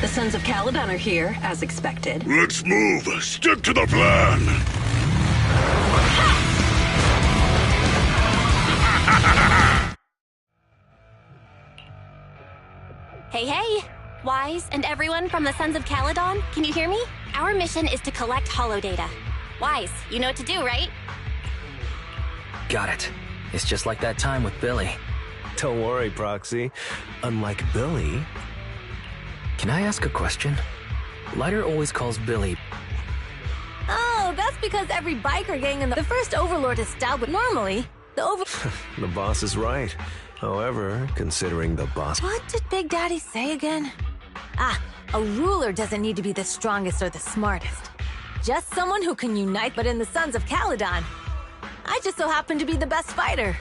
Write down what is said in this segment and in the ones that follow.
The Sons of Caliban are here, as expected. Let's move. Stick to the plan. Hey, hey! Wise and everyone from the Sons of Caledon, can you hear me? Our mission is to collect holodata. Wise, you know what to do, right? Got it. It's just like that time with Billy. Don't worry, Proxy. Unlike Billy... Can I ask a question? Lighter always calls Billy... Oh, that's because every biker gang in the first Overlord is styled with normally. The boss is right. However, considering the boss... What did Big Daddy say again? Ah, a ruler doesn't need to be the strongest or the smartest. Just someone who can unite, but in the Sons of Caledon. I just so happen to be the best fighter.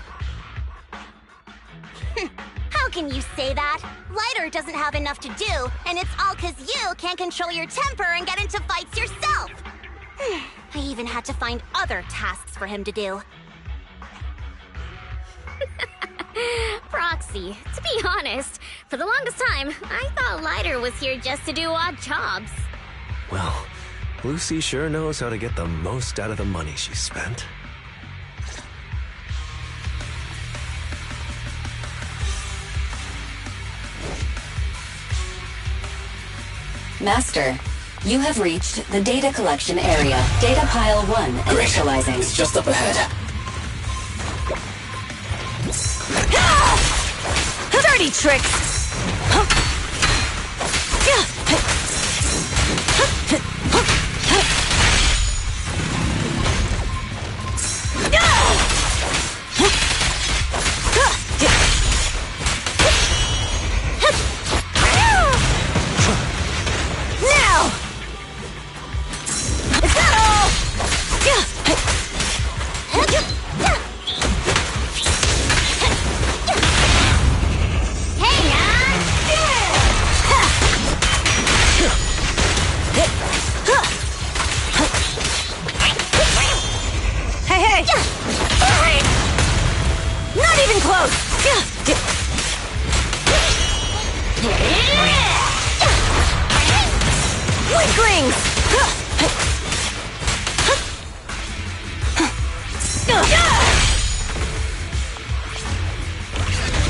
How can you say that? Lighter doesn't have enough to do, and it's all 'cause you can't control your temper and get into fights yourself. I even had to find other tasks for him to do. Proxy, to be honest, for the longest time, I thought Lighter was here just to do odd jobs. Well, Lucy sure knows how to get the most out of the money she spent. Master, you have reached the data collection area. Data pile 1 initializing. It's just up ahead. Dirty tricks!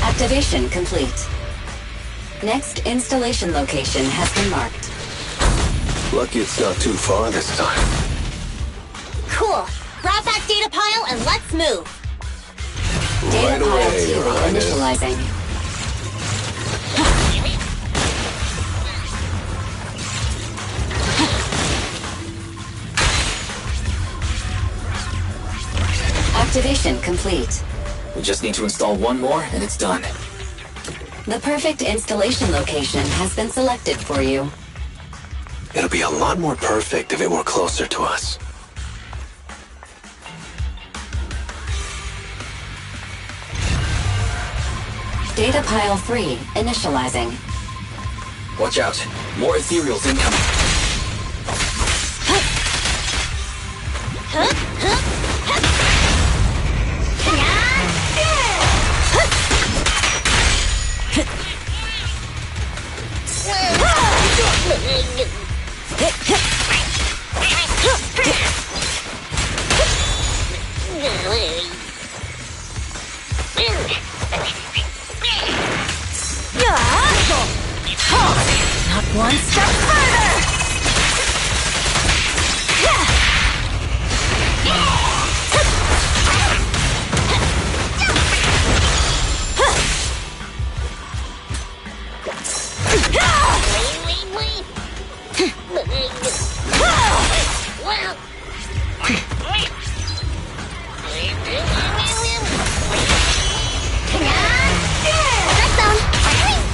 Activation complete. Next installation location has been marked. Lucky it's not too far this time. Cool. Grab that data pile and let's move. Data Right pile away, 2 Your Highness. initializing. Activation complete. We just need to install one more, and it's done. The perfect installation location has been selected for you. It'll be a lot more perfect if it were closer to us. Data pile 3 initializing. Watch out. More ethereals incoming. Not one step further!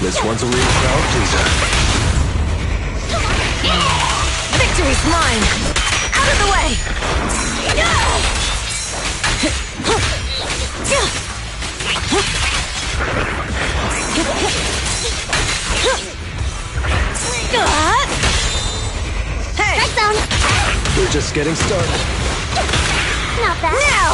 This one's a real crowd pleaser. Victory's mine! Out of the way! Hey! Strike zone! We're just getting started. Not bad. Now!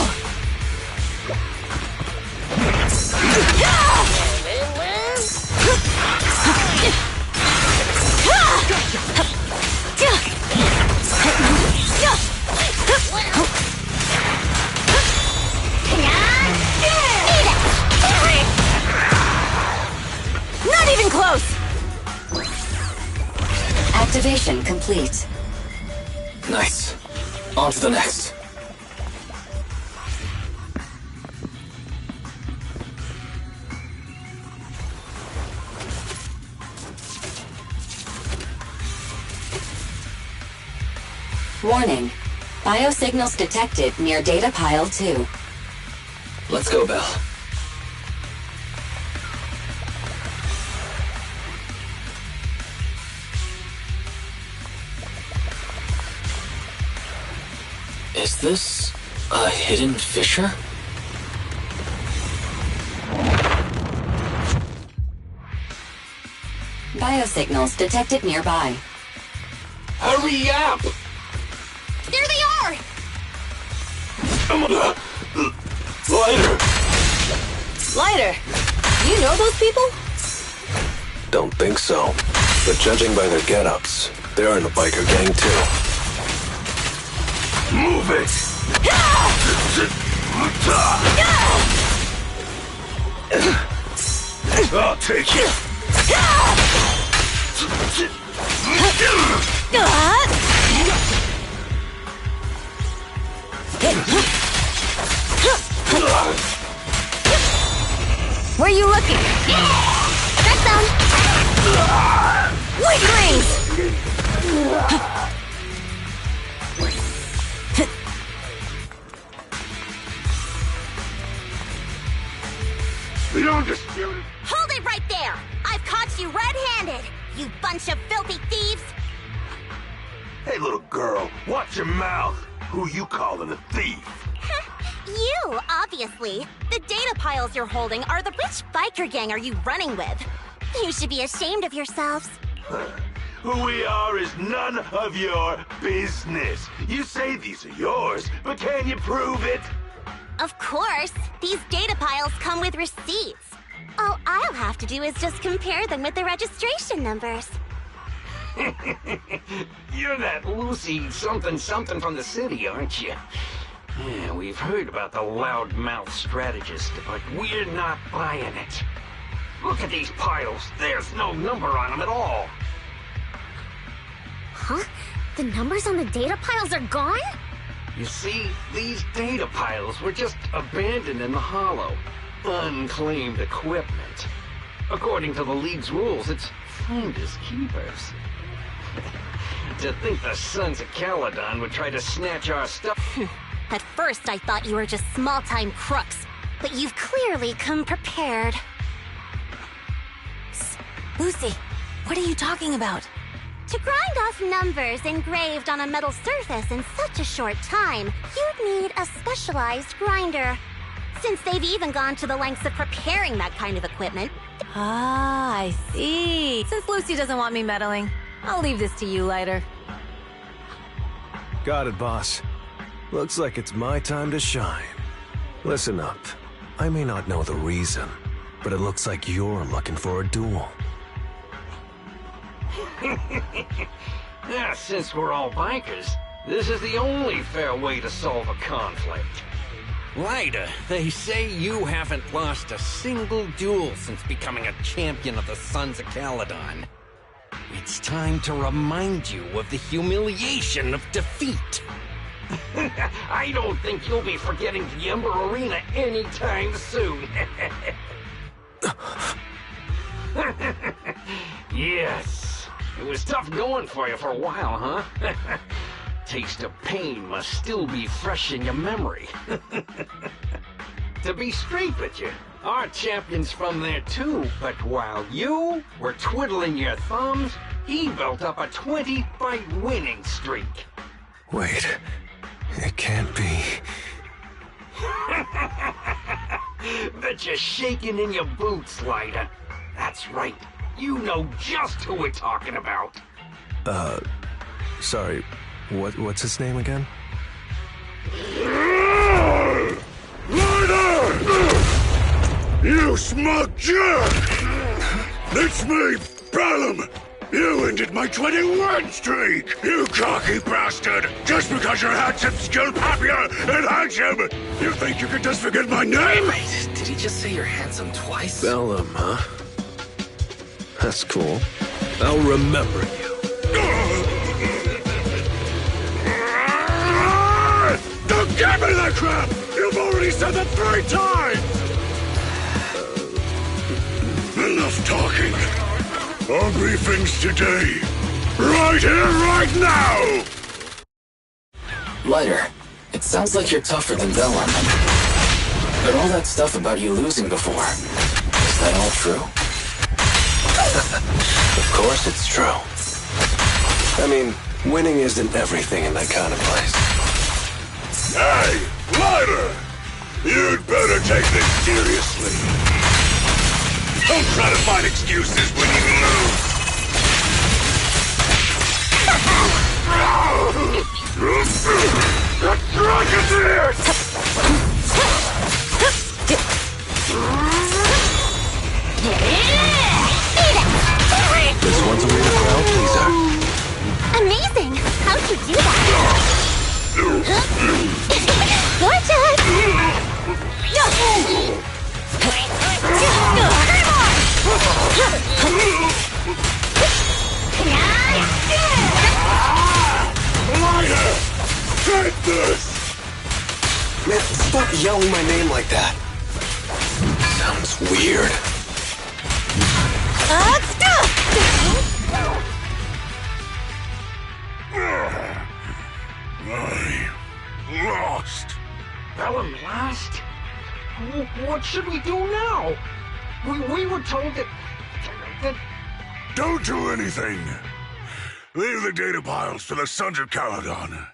Activation complete. Nice. On to the next. Warning. Biosignals detected near Data Pile 2. Let's go, Bell. Is this a hidden fissure? Biosignals detected nearby. Hurry up! There they are! Lighter! Lighter, you know those people? Don't think so. But judging by their get-ups, they're in the biker gang too. Move it! I'll take it! Where are you looking? Got them! Weaklings! The undisputed... Hold it right there! I've caught you red-handed, you bunch of filthy thieves! Hey, little girl, watch your mouth. Who you calling a thief? You, obviously. The data piles you're holding are the which biker gang are you running with? You should be ashamed of yourselves. Who we are is none of your business. You say these are yours, but can you prove it? Of course. These data piles come with receipts. All I'll have to do is just compare them with the registration numbers. You're that Lucy something from the city, aren't you? Yeah, we've heard about the loudmouth strategist, but we're not buying it. Look at these piles. There's no number on them at all. Huh? The numbers on the data piles are gone? You see, these data piles were just abandoned in the hollow. Unclaimed equipment. According to the League's rules, it's finders keepers. To think the Sons of Caledon would try to snatch our stuff. At first, I thought you were just small-time crooks, but you've clearly come prepared. Lucy, what are you talking about? To grind off numbers engraved on a metal surface in such a short time, you'd need a specialized grinder. Since they've even gone to the lengths of preparing that kind of equipment. Ah, I see. Since Lucy doesn't want me meddling, I'll leave this to you, Lighter. Got it, boss. Looks like it's my time to shine. Listen up. I may not know the reason, but it looks like you're looking for a duel. Yeah, since we're all bikers, this is the only fair way to solve a conflict. Lighter, they say you haven't lost a single duel since becoming a champion of the Sons of Caledon. It's time to remind you of the humiliation of defeat. I don't think you'll be forgetting the Ember Arena anytime soon. Yes, it was tough going for you for a while, huh? Taste of pain must still be fresh in your memory. To be straight with you, our champion's from there too, but while you were twiddling your thumbs, he built up a 20-fight winning streak. Wait, it can't be. Bet you're shaking in your boots, Lighter. That's right. You know just who we're talking about. Sorry. What's his name again? Lighter! You smug jerk! It's me, Bellum! You ended my 21 streak, you cocky bastard! Just because you're handsome, skilled, happier, and handsome! You think you can just forget my name? Wait, did he just say you're handsome twice? Bellum, huh? That's cool. I'll remember you. Don't give me that crap! You've already said that 3 times! Enough talking. Our briefings today. Right here, right now! Lighter, it sounds like you're tougher than Vellum. But all that stuff about you losing before, is that all true? Of course it's true. I mean, winning isn't everything in that kind of place. Hey, Lighter! You'd better take this seriously. Don't try to find excuses when you lose. The Dragonier! This one's a real crowd pleaser. Amazing! How'd you do that? Lighter! Take this! Man, stop yelling my name like that. Sounds weird. I lost. Vellum lost? What should we do now? We were told that... Don't do anything. Leave the data piles to the Sons of Caledon.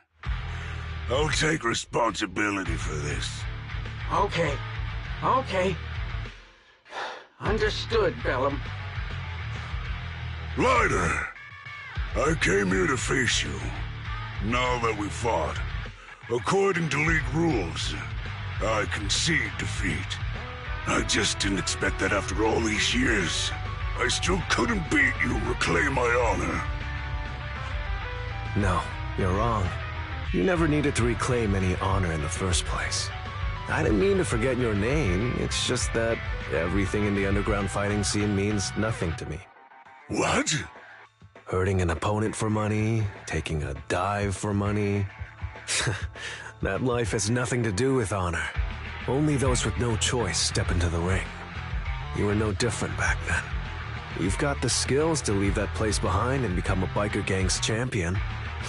I'll take responsibility for this. Okay. Understood, Vellum. Lighter, I came here to face you. Now that we fought, according to League rules, I concede defeat. I just didn't expect that after all these years, I still couldn't beat you, reclaim my honor. No, you're wrong. You never needed to reclaim any honor in the first place. I didn't mean to forget your name, it's just that everything in the underground fighting scene means nothing to me. What? Hurting an opponent for money, taking a dive for money. That life has nothing to do with honor. Only those with no choice step into the ring. You were no different back then. You've got the skills to leave that place behind and become a biker gang's champion.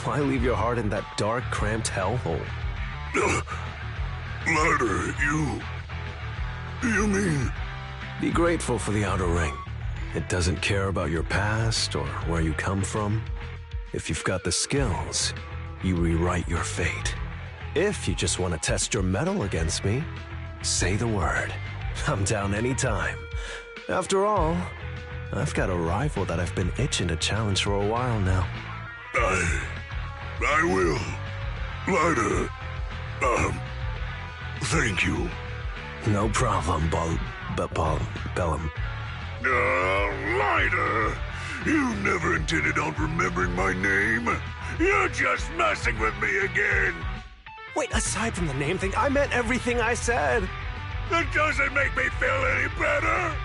Why leave your heart in that dark, cramped hellhole? Lighter, you mean... Be grateful for the outer ring. It doesn't care about your past or where you come from. If you've got the skills, you rewrite your fate. If you just want to test your mettle against me, say the word. I'm down anytime. After all, I've got a rival that I've been itching to challenge for a while now. I will. Lighter, thank you. No problem, Bellum. Lighter! You never intended on remembering my name. You're just messing with me again. Wait, aside from the name thing, I meant everything I said. That doesn't make me feel any better.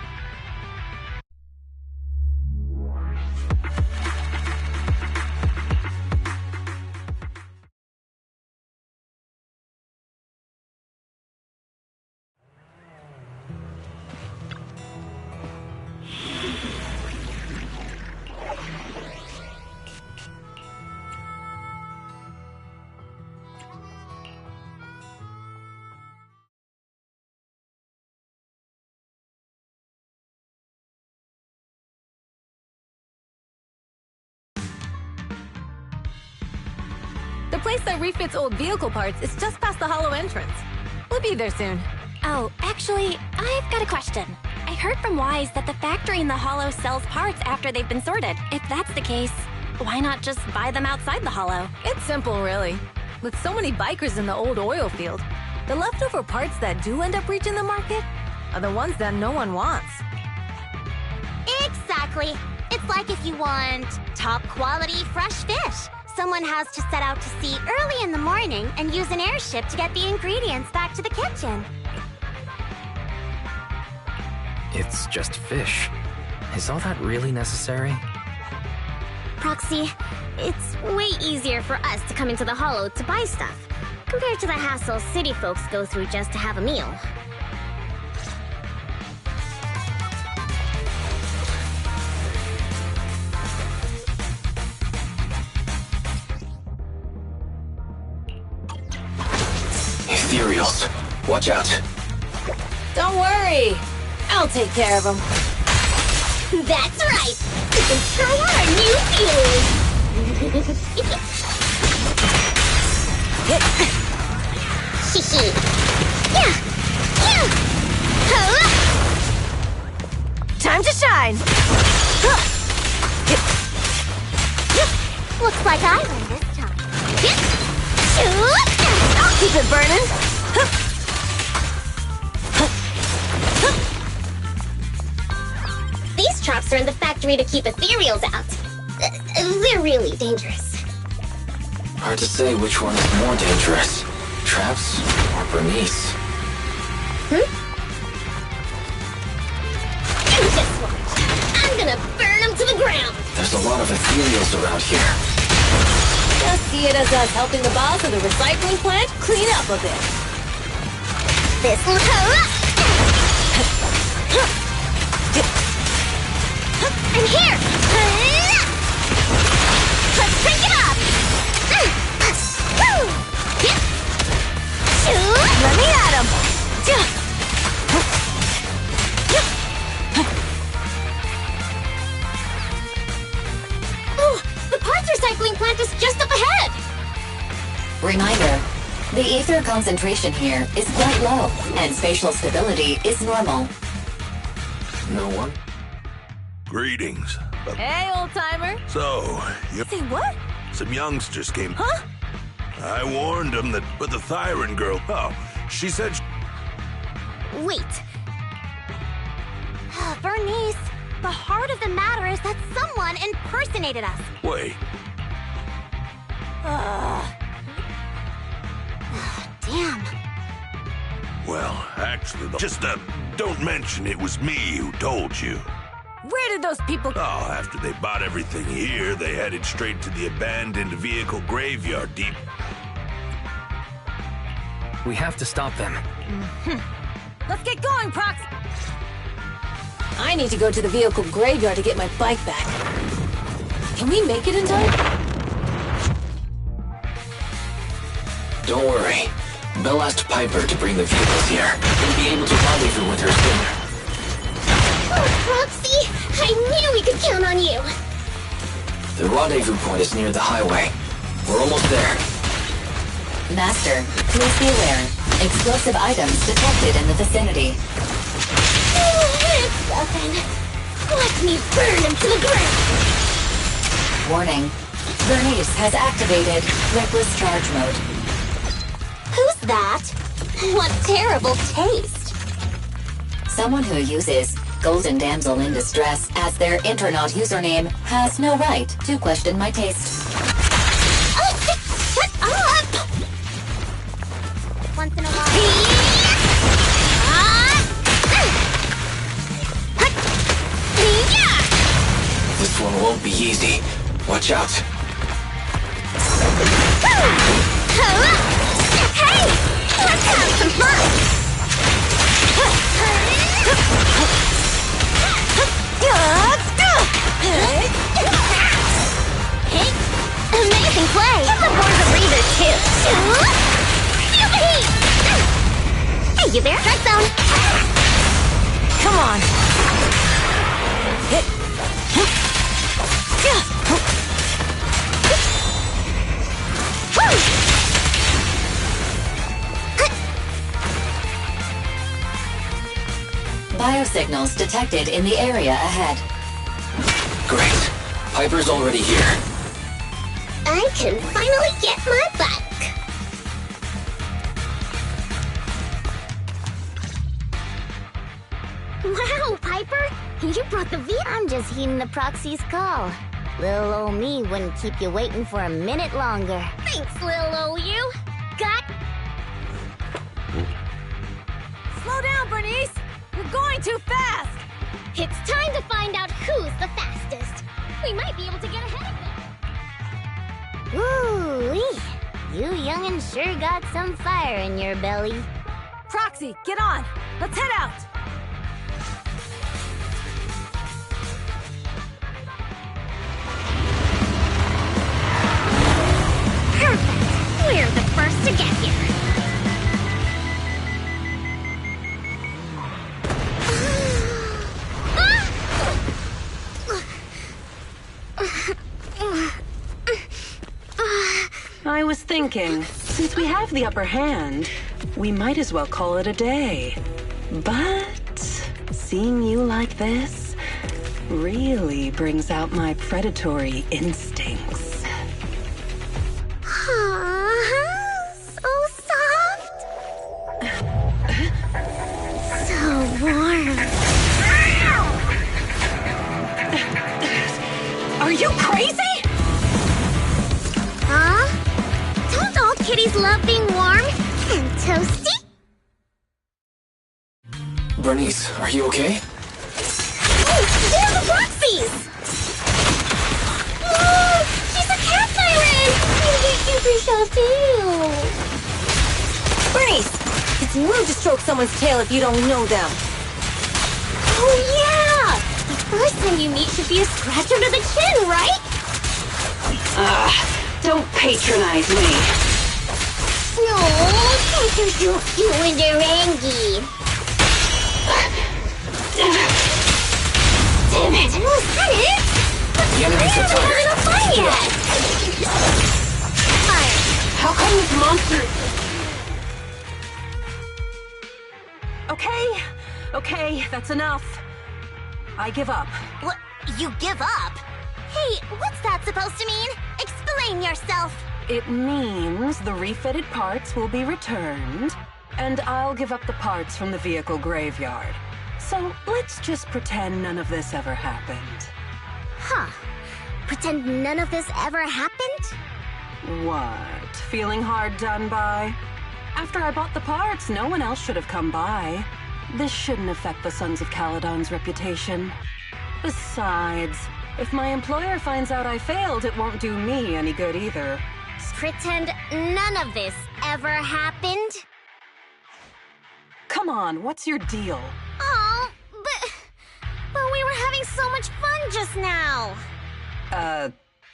The place that refits old vehicle parts is just past the hollow entrance. We'll be there soon. Oh, actually, I've got a question. I heard from Wise that the factory in the hollow sells parts after they've been sorted. If that's the case, why not just buy them outside the hollow? It's simple, really. With so many bikers in the old oil field, the leftover parts that do end up reaching the market are the ones that no one wants. Exactly. It's like if you want top quality fresh fish. Someone has to set out to sea early in the morning and use an airship to get the ingredients back to the kitchen. It's just fish. Is all that really necessary? Proxy, it's way easier for us to come into the Hollow to buy stuff, compared to the hassle city folks go through just to have a meal. Ethereals. Watch out. Don't worry. I'll take care of them. That's right! We can try our new feelings! Shishi! Yeah! Yeah! Huh? Time to shine! Looks like I win this time. I'll keep it burning! These traps are in the factory to keep ethereals out. They're really dangerous. Hard to say which one is more dangerous. Traps or Bernice? And just watch. I'm gonna burn them to the ground. There's a lot of ethereals around here. Just see it as us helping the boss of the recycling plant clean up a bit. This'll I'm here! Let's pick it up! Let me at him! Oh, the parts recycling plant is just up ahead! Reminder, the ether concentration here is quite low, and spatial stability is normal. No one? Greetings. Hey, old-timer. So, you... Say what? Some youngsters came... Huh? I warned them that... But the Thyron girl... Oh, she said... Wait. Bernice, the heart of the matter is that someone impersonated us. Wait. Damn. Well, actually, just, don't mention it was me who told you. Where did those people... Oh, after they bought everything here, they headed straight to the abandoned vehicle graveyard deep... We have to stop them. Let's get going, Prox! I need to go to the vehicle graveyard to get my bike back. Can we make it in time? Don't worry. Belle asked Piper to bring the vehicles here. We'll be able to rendezvous with her sooner. Oh, Proxy! I knew we could count on you! The rendezvous point is near the highway. We're almost there. Master, please be aware. Explosive items detected in the vicinity. Oh, it's nothing. Let me burn him to the ground! Warning. Bernice has activated reckless charge mode. Who's that? What terrible taste! Someone who uses Golden Damsel in Distress as their Internaut username has no right to question my taste. Oh, shut up! Once in a while. This one won't be easy. Watch out. Hey! Let's have some fun! Hey! Amazing play! Give the boys a breather, too! Feel the heat! Hey, you there? Strike zone! Come on! Biosignals detected in the area ahead. Great. Piper's already here. I can finally get my bike! Wow, Piper! You brought the V. I'm just heeding the Proxy's call. Little ol' me wouldn't keep you waiting for a minute longer. Thanks, little ol' you! Got... Slow down, Bernice! You're going too fast! It's time to find out who's the fastest! We might be able to get ahead of them! Ooh-wee. You youngin' sure got some fire in your belly. Proxy, get on! Let's head out! Perfect! We're the first to get here. I was thinking, since we have the upper hand, we might as well call it a day. But seeing you like this really brings out my predatory instincts. So soft. So warm. Are you crazy? Huh? Don't all kitties love being warm and toasty? Bernice, are you okay? Oh, they're the Roxies! Oh, she's a cat siren! You shall feel. Bernice! It's rude to stroke someone's tail if you don't know them. Oh, yeah! The first time you meet should be a scratch under the chin, right? Don't patronize me. No, don't you and Erangi. Damn it! Was that it? The enemies are tired. Not fight yet. Fire. How come this monster... Okay, that's enough. I give up. What? You give up? Hey, what's that supposed to mean? Explain yourself. It means the refitted parts will be returned, and I'll give up the parts from the vehicle graveyard. So let's just pretend none of this ever happened. Huh. Pretend none of this ever happened? What? Feeling hard done by? After I bought the parts, no one else should have come by. This shouldn't affect the Sons of Caledon's reputation. Besides, if my employer finds out I failed, it won't do me any good either. Pretend none of this ever happened? Come on, what's your deal? Oh, but we were having so much fun just now.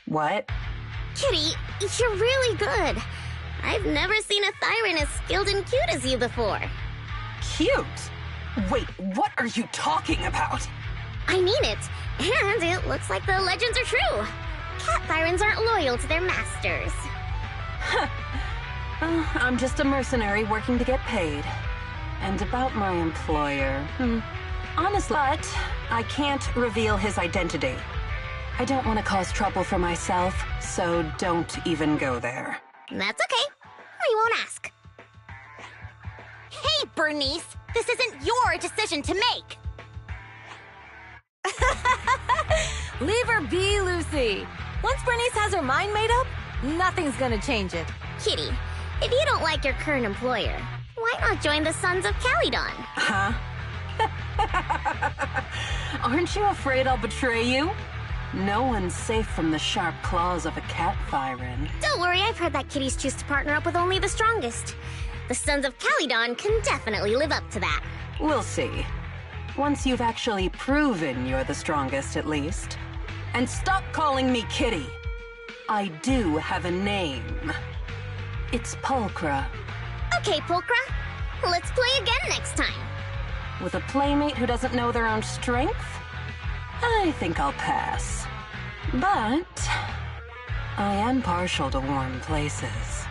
What? Kitty, you're really good. I've never seen a Thyran as skilled and cute as you before. Cute? Wait, what are you talking about? I mean it. And it looks like the legends are true. Cat Thyrans aren't loyal to their masters. I'm just a mercenary working to get paid. And about my employer, honestly, but I can't reveal his identity. I don't want to cause trouble for myself, so don't even go there. That's okay. We won't ask. Hey, Bernice! This isn't your decision to make! Leave her be, Lucy. Once Bernice has her mind made up, nothing's gonna change it. Kitty, if you don't like your current employer, why not join the Sons of Caledon? Huh? Aren't you afraid I'll betray you? No one's safe from the sharp claws of a cat Thyran. Don't worry, I've heard that kitties choose to partner up with only the strongest. The Sons of Caledon can definitely live up to that. We'll see. Once you've actually proven you're the strongest, at least. And stop calling me Kitty. I do have a name. It's Pulchra. Okay, Pulchra. Let's play again next time. With a playmate who doesn't know their own strength? I think I'll pass. But I am partial to warm places.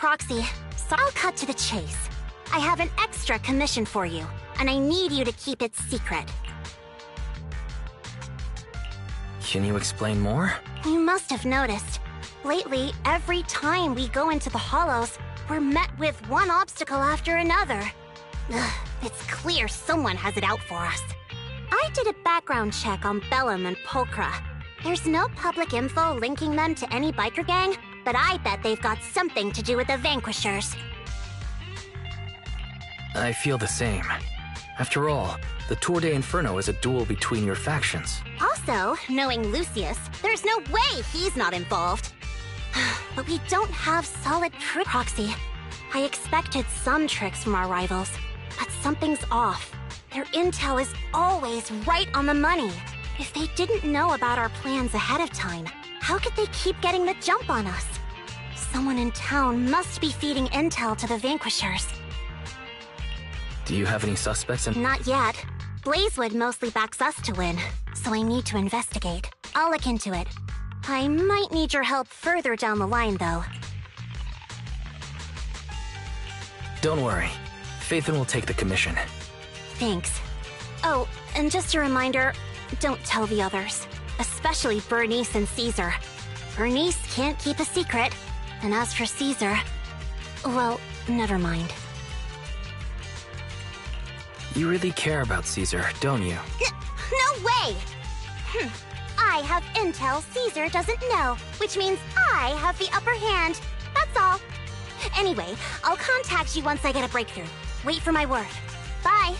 Proxy, so I'll cut to the chase. I have an extra commission for you, and I need you to keep it secret. Can you explain more? You must have noticed. Lately, every time we go into the Hollows, we're met with one obstacle after another. Ugh, it's clear someone has it out for us. I did a background check on Bellum and Pulchra. There's no public info linking them to any biker gang, but I bet they've got something to do with the Vanquishers. I feel the same. After all, the Tour de Inferno is a duel between your factions. Also, knowing Lucius, there's no way he's not involved. But we don't have solid proof. Proxy, I expected some tricks from our rivals, but something's off. Their intel is always right on the money. If they didn't know about our plans ahead of time, how could they keep getting the jump on us? Someone in town must be feeding intel to the Vanquishers. Do you have any suspects in— Not yet. Blazewood mostly backs us to win, so I need to investigate. I'll look into it. I might need your help further down the line, though. Don't worry. Phaethon will take the commission. Thanks. Oh, and just a reminder, don't tell the others. Especially Bernice and Caesar. Bernice can't keep a secret. And as for Caesar, well, never mind. You really care about Caesar, don't you? No way! I have intel Caesar doesn't know, which means I have the upper hand. That's all. Anyway, I'll contact you once I get a breakthrough. Wait for my word. Bye.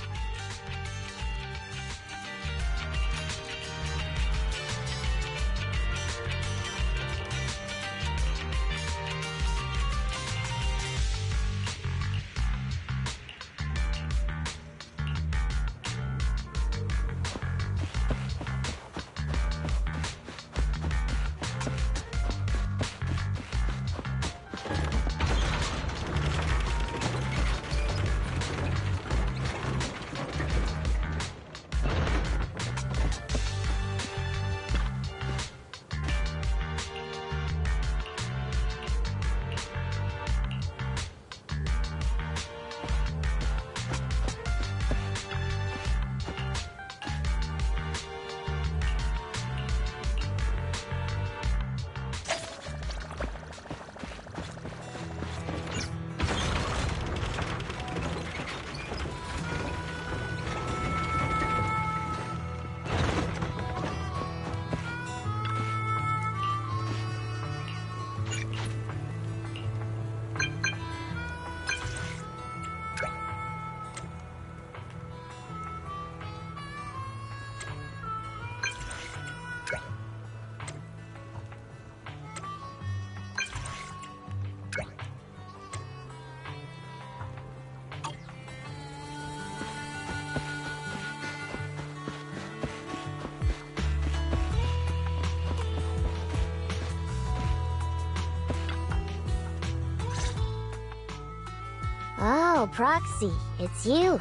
Oh, Proxy, it's you.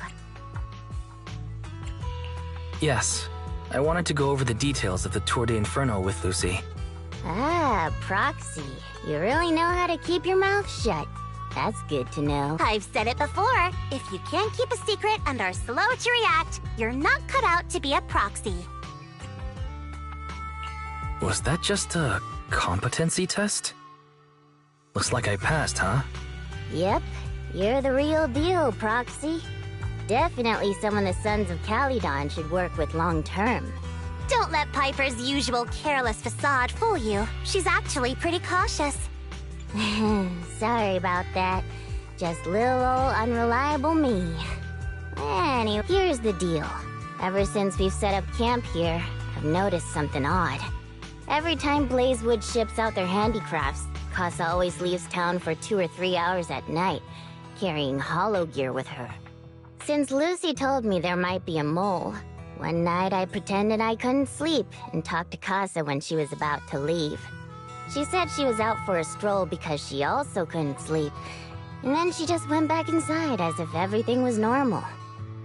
Yes. I wanted to go over the details of the Tour de Inferno with Lucy. Ah, Proxy. You really know how to keep your mouth shut. That's good to know. I've said it before. If you can't keep a secret and are slow to react, you're not cut out to be a proxy. Was that just a competency test? Looks like I passed, huh? Yep. You're the real deal, Proxy. Definitely someone the Sons of Caledon should work with long-term. Don't let Piper's usual careless facade fool you. She's actually pretty cautious. Sorry about that. Just little old unreliable me. Anyway, here's the deal. Ever since we've set up camp here, I've noticed something odd. Every time Blazewood ships out their handicrafts, Casa always leaves town for 2 or 3 hours at night, carrying hollow gear with her. Since Lucy told me there might be a mole, one night I pretended I couldn't sleep and talked to Casa when she was about to leave. She said she was out for a stroll because she also couldn't sleep, and then she just went back inside as if everything was normal.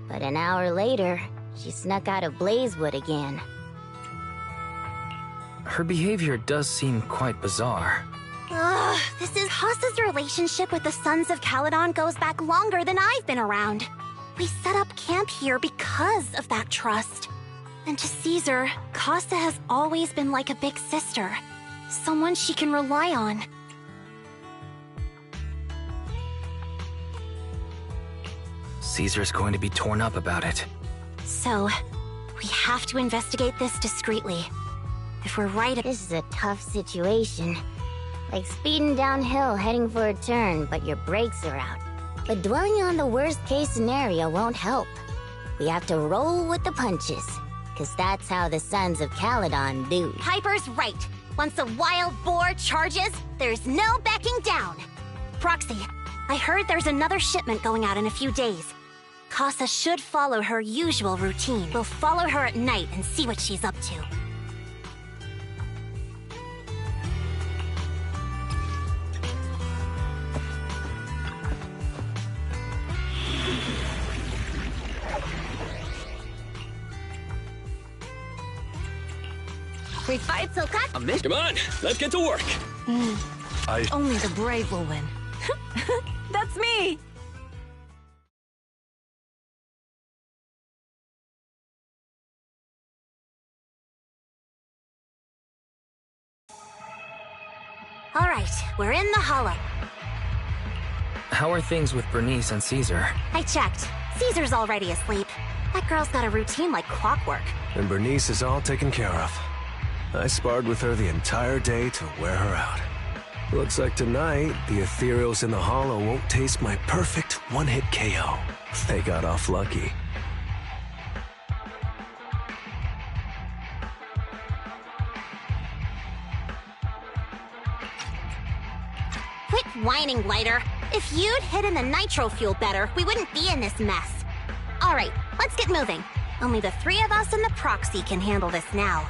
But an hour later, she snuck out of Blazewood again. Her behavior does seem quite bizarre. Ugh, Hasa's relationship with the Sons of Caledon goes back longer than I've been around. We set up camp here because of that trust. And to Caesar, Casa has always been like a big sister. Someone she can rely on. Caesar's going to be torn up about it. So, we have to investigate this discreetly. If we're right... This is a tough situation. Like speeding downhill heading for a turn, but your brakes are out. But dwelling on the worst-case scenario won't help. We have to roll with the punches. Because that's how the Sons of Caledon do. Piper's right. Once a wild boar charges, there's no backing down. Proxy, I heard there's another shipment going out in a few days. Casa should follow her usual routine. We'll follow her at night and see what she's up to. We fight so cut. Come on, let's get to work. Only the brave will win. That's me. All right, we're in the hollow. How are things with Bernice and Caesar? I checked. Caesar's already asleep. That girl's got a routine like clockwork. And Bernice is all taken care of. I sparred with her the entire day to wear her out. Looks like tonight, the ethereals in the hollow won't taste my perfect one-hit KO. They got off lucky. Quit whining, Lighter. If you'd hidden the nitro fuel better, we wouldn't be in this mess. All right, let's get moving. Only the three of us and the proxy can handle this now.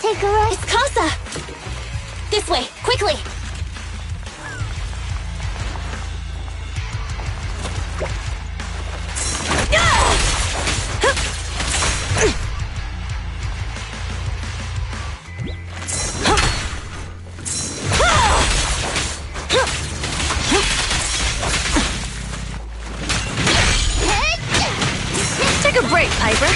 Take a rest. It's Casa! This way, quickly! Take a break, Piper.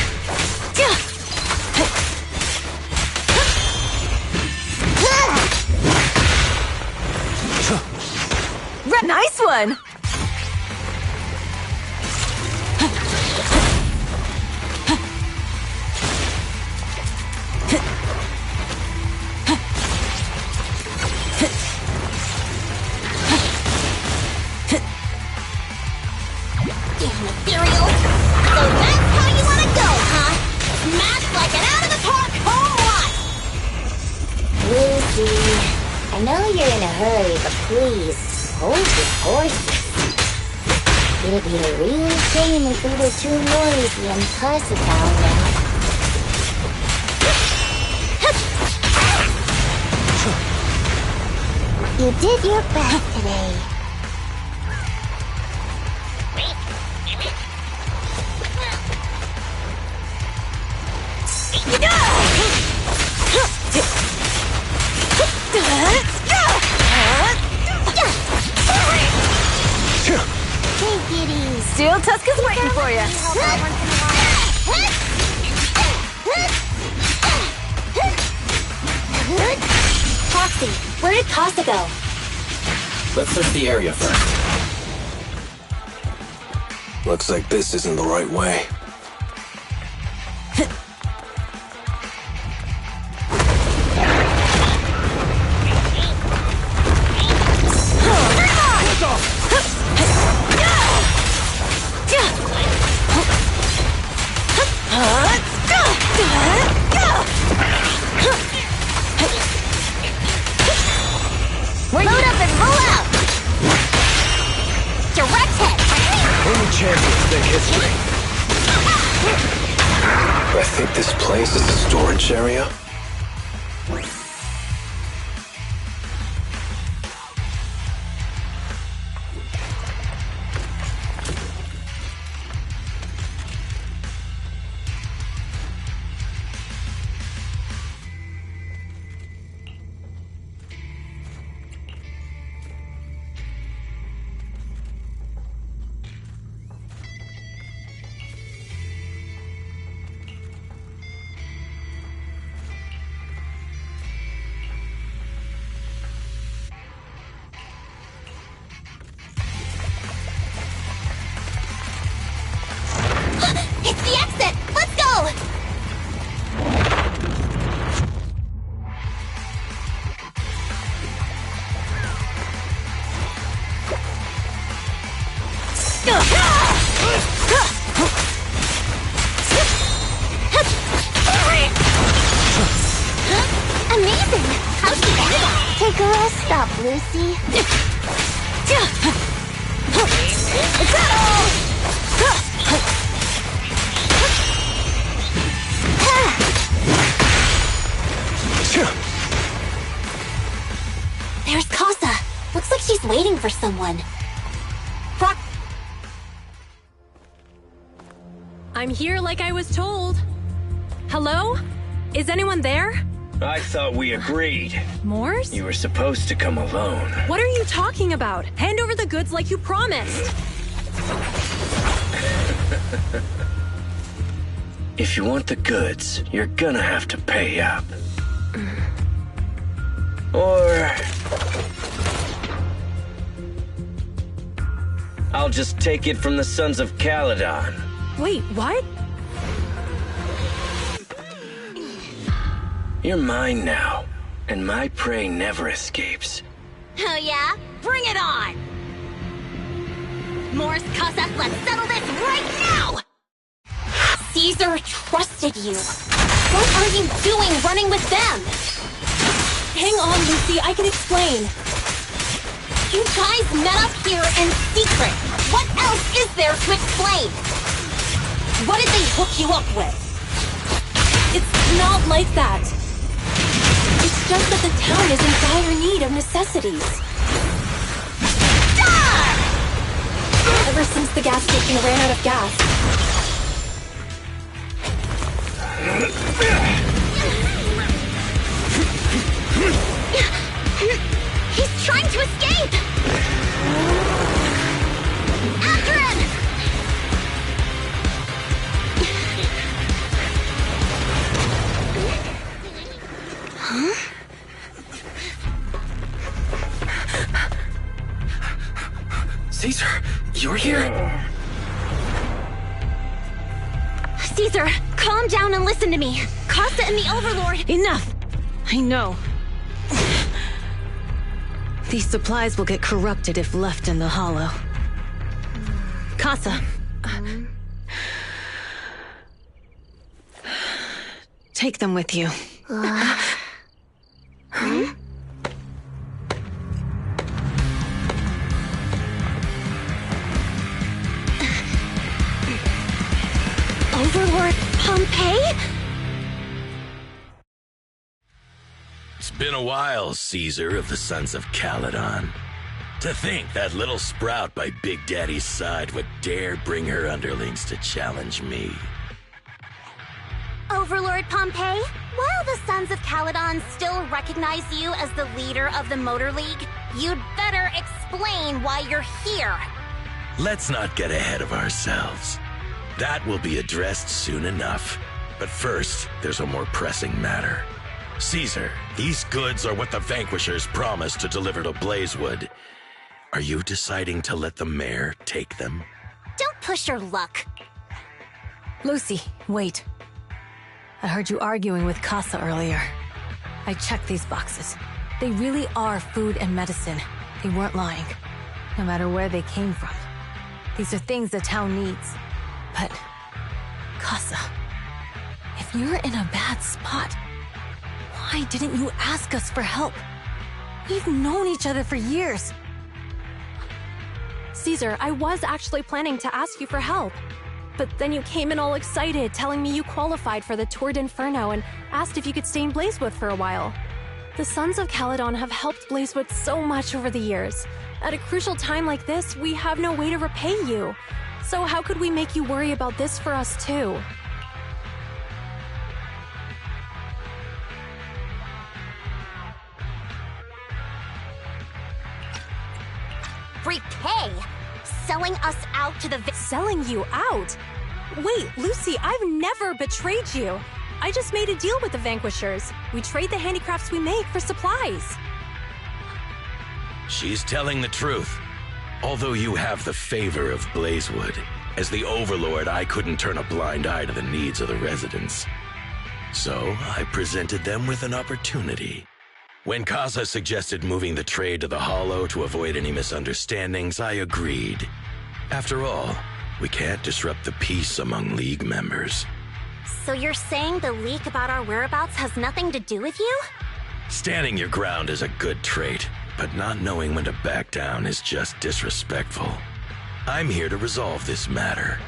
Nice one! Damn ethereal! So that's how you wanna go, huh? Smash like an out-of-the-park home run! Lucy, I know you're in a hurry, but please, hold your horses. It'd be a real shame if we were too noisy and cuss about them. You did your best today. Take it easy. Steel Tusk is waiting for you. Proxy, where did Casa go? Let's search the area first. Looks like this isn't the right way. Load up and roll out! Direct hit! Only champions make history. I think this place is a storage area. Amazing! How'd you do that? Take a rest stop, Lucy. There's Casa. Looks like she's waiting for someone. I'm here like I was told. Hello? Is anyone there? I thought we agreed. Morse? You were supposed to come alone. What are you talking about? Hand over the goods like you promised. If you want the goods, you're gonna have to pay up. Or... I'll just take it from the Sons of Caledon. Wait, what? You're mine now, and my prey never escapes. Oh yeah? Bring it on! Morse, Casa, let's settle this right now! Caesar trusted you. What are you doing running with them? Hang on, Lucy, I can explain. You guys met up here in secret. What else is there to explain? What did they hook you up with? It's not like that. It's just that the town is in dire need of necessities. Ah! Ever since the gas station ran out of gas. He's trying to escape! After him! Huh? Caesar, you're here? Caesar, calm down and listen to me. Casa and the Overlord... Enough! I know. These supplies will get corrupted if left in the hollow. Casa. Take them with you. Overlord Pompey? It's been a while, Caesar of the Sons of Caledon. To think that little sprout by Big Daddy's side would dare bring her underlings to challenge me. Overlord Pompey, while the Sons of Caledon still recognize you as the leader of the Motor League, you'd better explain why you're here. Let's not get ahead of ourselves. That will be addressed soon enough. But first, there's a more pressing matter. Caesar, these goods are what the Vanquishers promised to deliver to Blazewood. Are you deciding to let the mayor take them? Don't push your luck. Lucy, wait. I heard you arguing with Casa earlier. I checked these boxes. They really are food and medicine. They weren't lying, no matter where they came from. These are things the town needs. But, Casa, if you're in a bad spot, why didn't you ask us for help? We've known each other for years. Caesar, I was actually planning to ask you for help. But then you came in all excited, telling me you qualified for the Tour d'Inferno and asked if you could stay in Blazewood for a while. The Sons of Caledon have helped Blazewood so much over the years. At a crucial time like this, we have no way to repay you. So how could we make you worry about this for us too? Repay? Selling us out to the... Selling you out? Wait, Lucy, I've never betrayed you. I just made a deal with the Vanquishers. We trade the handicrafts we make for supplies. She's telling the truth. Although you have the favor of Blazewood, as the Overlord, I couldn't turn a blind eye to the needs of the residents. So I presented them with an opportunity. When Casa suggested moving the trade to the Hollow to avoid any misunderstandings, I agreed. After all, we can't disrupt the peace among League members. So you're saying the leak about our whereabouts has nothing to do with you? Standing your ground is a good trait, but not knowing when to back down is just disrespectful. I'm here to resolve this matter.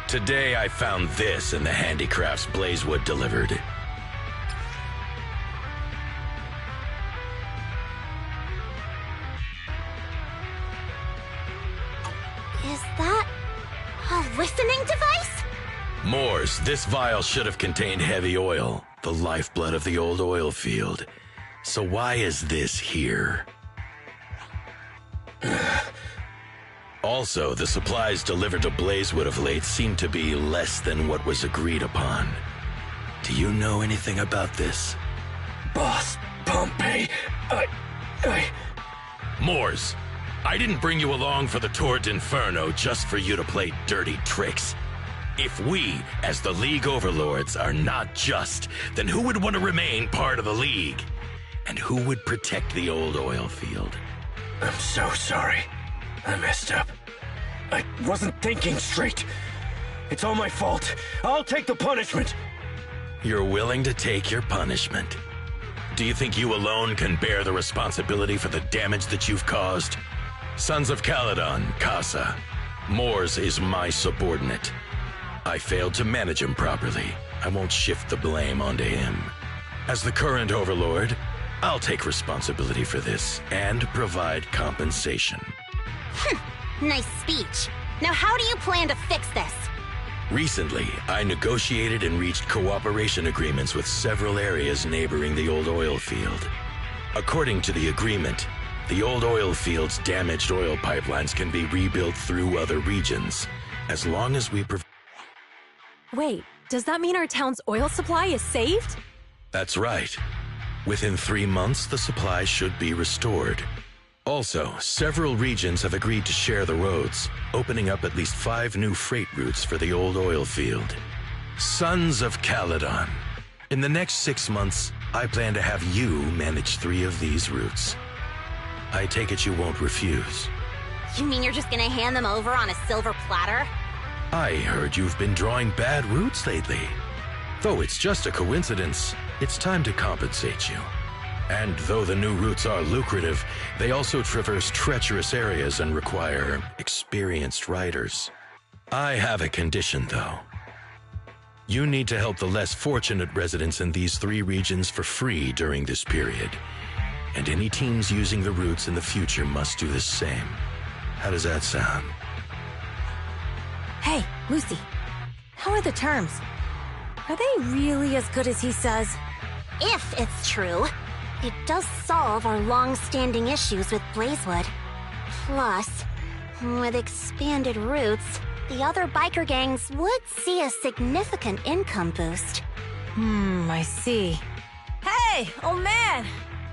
Today I found this in the handicrafts Blazewood delivered. Is that a listening device? Mors, this vial should have contained heavy oil, the lifeblood of the old oil field. So why is this here? Also, the supplies delivered to Blazewood of late seem to be less than what was agreed upon. Do you know anything about this? Boss, Pompey, Mors, I didn't bring you along for the Tour d'Inferno just for you to play dirty tricks. If we, as the League Overlords, are not just, then who would want to remain part of the League? And who would protect the old oil field? I'm so sorry. I messed up. I wasn't thinking straight. It's all my fault. I'll take the punishment. You're willing to take your punishment. Do you think you alone can bear the responsibility for the damage that you've caused? Sons of Caledon, Casa. Mors is my subordinate. I failed to manage him properly. I won't shift the blame onto him. As the current Overlord, I'll take responsibility for this and provide compensation. Nice speech. Now how do you plan to fix this? Recently, I negotiated and reached cooperation agreements with several areas neighboring the old oil field. According to the agreement, the old oil field's damaged oil pipelines can be rebuilt through other regions, as long as we Wait, does that mean our town's oil supply is saved? That's right. Within 3 months, the supply should be restored. Also, several regions have agreed to share the roads, opening up at least 5 new freight routes for the old oil field. Sons of Caledon. In the next 6 months, I plan to have you manage 3 of these routes. I take it you won't refuse. You mean you're just gonna hand them over on a silver platter? I heard you've been drawing bad routes lately. Though it's just a coincidence, it's time to compensate you. And though the new routes are lucrative, they also traverse treacherous areas and require experienced riders. I have a condition, though. You need to help the less fortunate residents in these 3 regions for free during this period. And any teams using the routes in the future must do the same. How does that sound? Hey, Lucy. How are the terms? Are they really as good as he says? If it's true, it does solve our long-standing issues with Blazewood. Plus, with expanded routes, the other biker gangs would see a significant income boost. I see. Hey, oh man!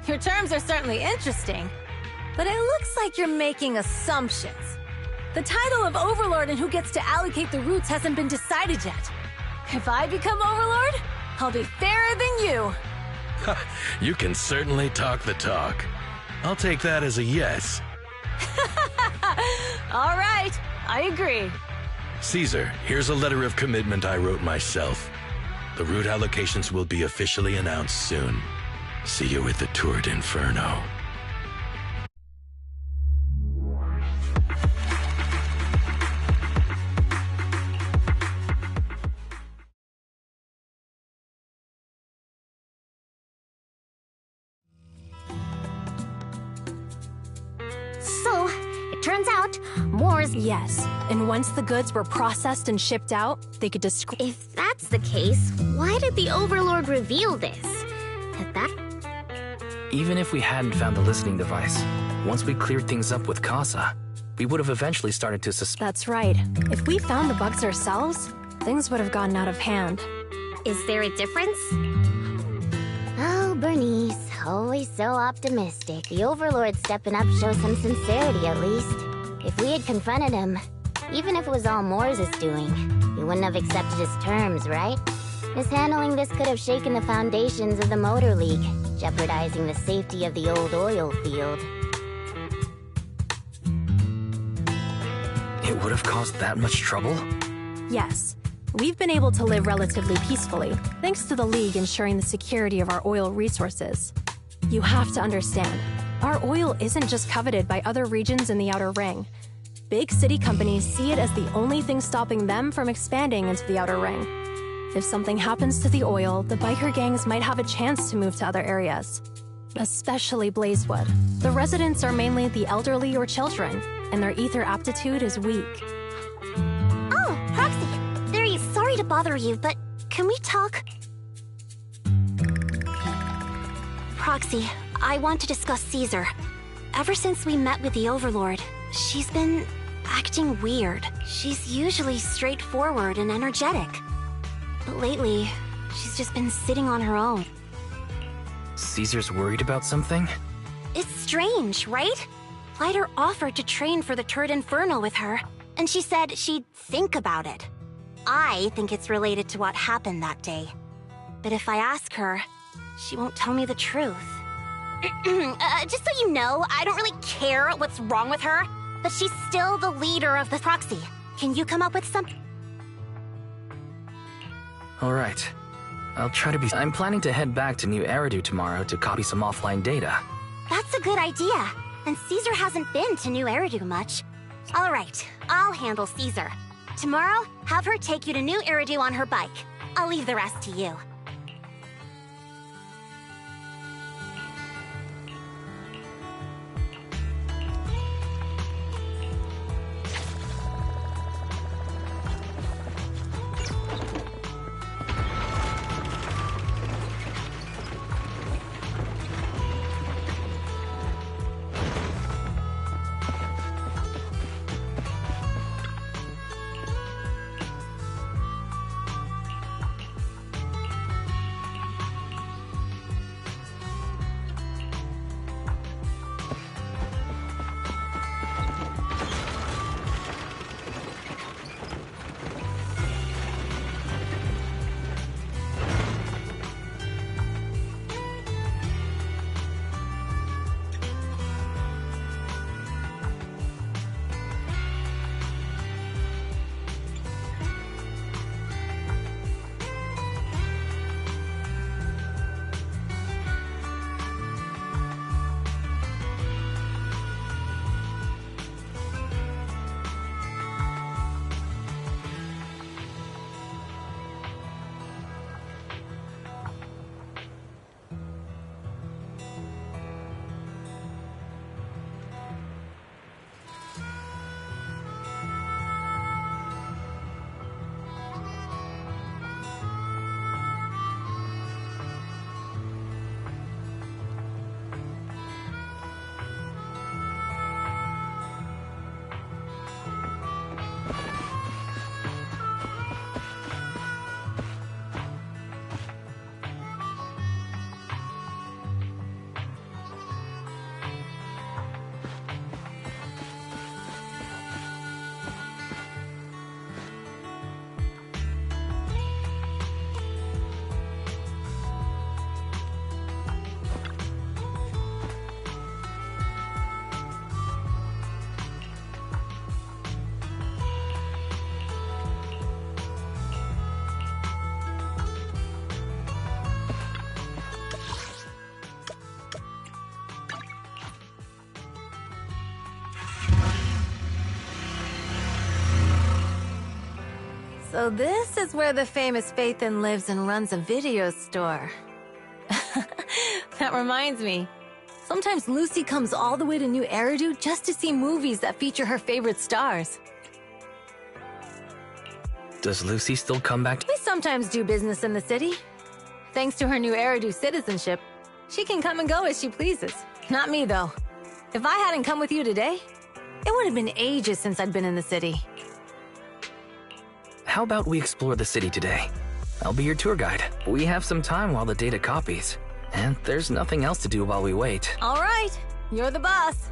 Your terms are certainly interesting, but it looks like you're making assumptions. The title of Overlord and who gets to allocate the routes hasn't been decided yet. If I become Overlord, I'll be fairer than you. You can certainly talk the talk. I'll take that as a yes. All right, I agree. Caesar, here's a letter of commitment I wrote myself. The route allocations will be officially announced soon. See you at the Tour d'Inferno. So, it turns out, Mors... Yes, and once the goods were processed and shipped out, they could If that's the case, why did the Overlord reveal this? Even if we hadn't found the listening device, once we cleared things up with Casa, we would have eventually started to suspect. That's right. If we found the bugs ourselves, things would have gotten out of hand. Is there a difference? Oh, Bernice, always so optimistic. The Overlord stepping up shows some sincerity, at least. If we had confronted him, even if it was all Mors' doing, he wouldn't have accepted his terms, right? Mishandling this could have shaken the foundations of the Motor League, jeopardizing the safety of the old oil field. It would have caused that much trouble? Yes. We've been able to live relatively peacefully, thanks to the League ensuring the security of our oil resources. You have to understand, our oil isn't just coveted by other regions in the Outer Ring. Big city companies see it as the only thing stopping them from expanding into the Outer Ring. If something happens to the oil, the biker gangs might have a chance to move to other areas. Especially Blazewood. The residents are mainly the elderly or children, and their ether aptitude is weak. Oh, Proxy! Very sorry to bother you, but can we talk? Proxy, I want to discuss Caesar. Ever since we met with the Overlord, she's been acting weird. She's usually straightforward and energetic. But lately, she's just been sitting on her own. Caesar's worried about something? It's strange, right? Lighter offered to train for the Turd Inferno with her, and she said she'd think about it. I think it's related to what happened that day. But if I ask her, she won't tell me the truth. Just so you know, I don't really care what's wrong with her, but she's still the leader of the Proxy. Can you come up with something? Alright. I'll try to be... I'm planning to head back to New Eridu tomorrow to copy some offline data. That's a good idea. And Caesar hasn't been to New Eridu much. Alright, I'll handle Caesar. Tomorrow, have her take you to New Eridu on her bike. I'll leave the rest to you. So this is where the famous Phaethon lives and runs a video store. That reminds me. Sometimes Lucy comes all the way to New Eridu just to see movies that feature her favorite stars. Does Lucy still come back? We sometimes do business in the city. Thanks to her New Eridu citizenship, she can come and go as she pleases. Not me, though. If I hadn't come with you today, it would have been ages since I'd been in the city. How about we explore the city today? I'll be your tour guide. We have some time while the data copies. And there's nothing else to do while we wait. All right, you're the boss.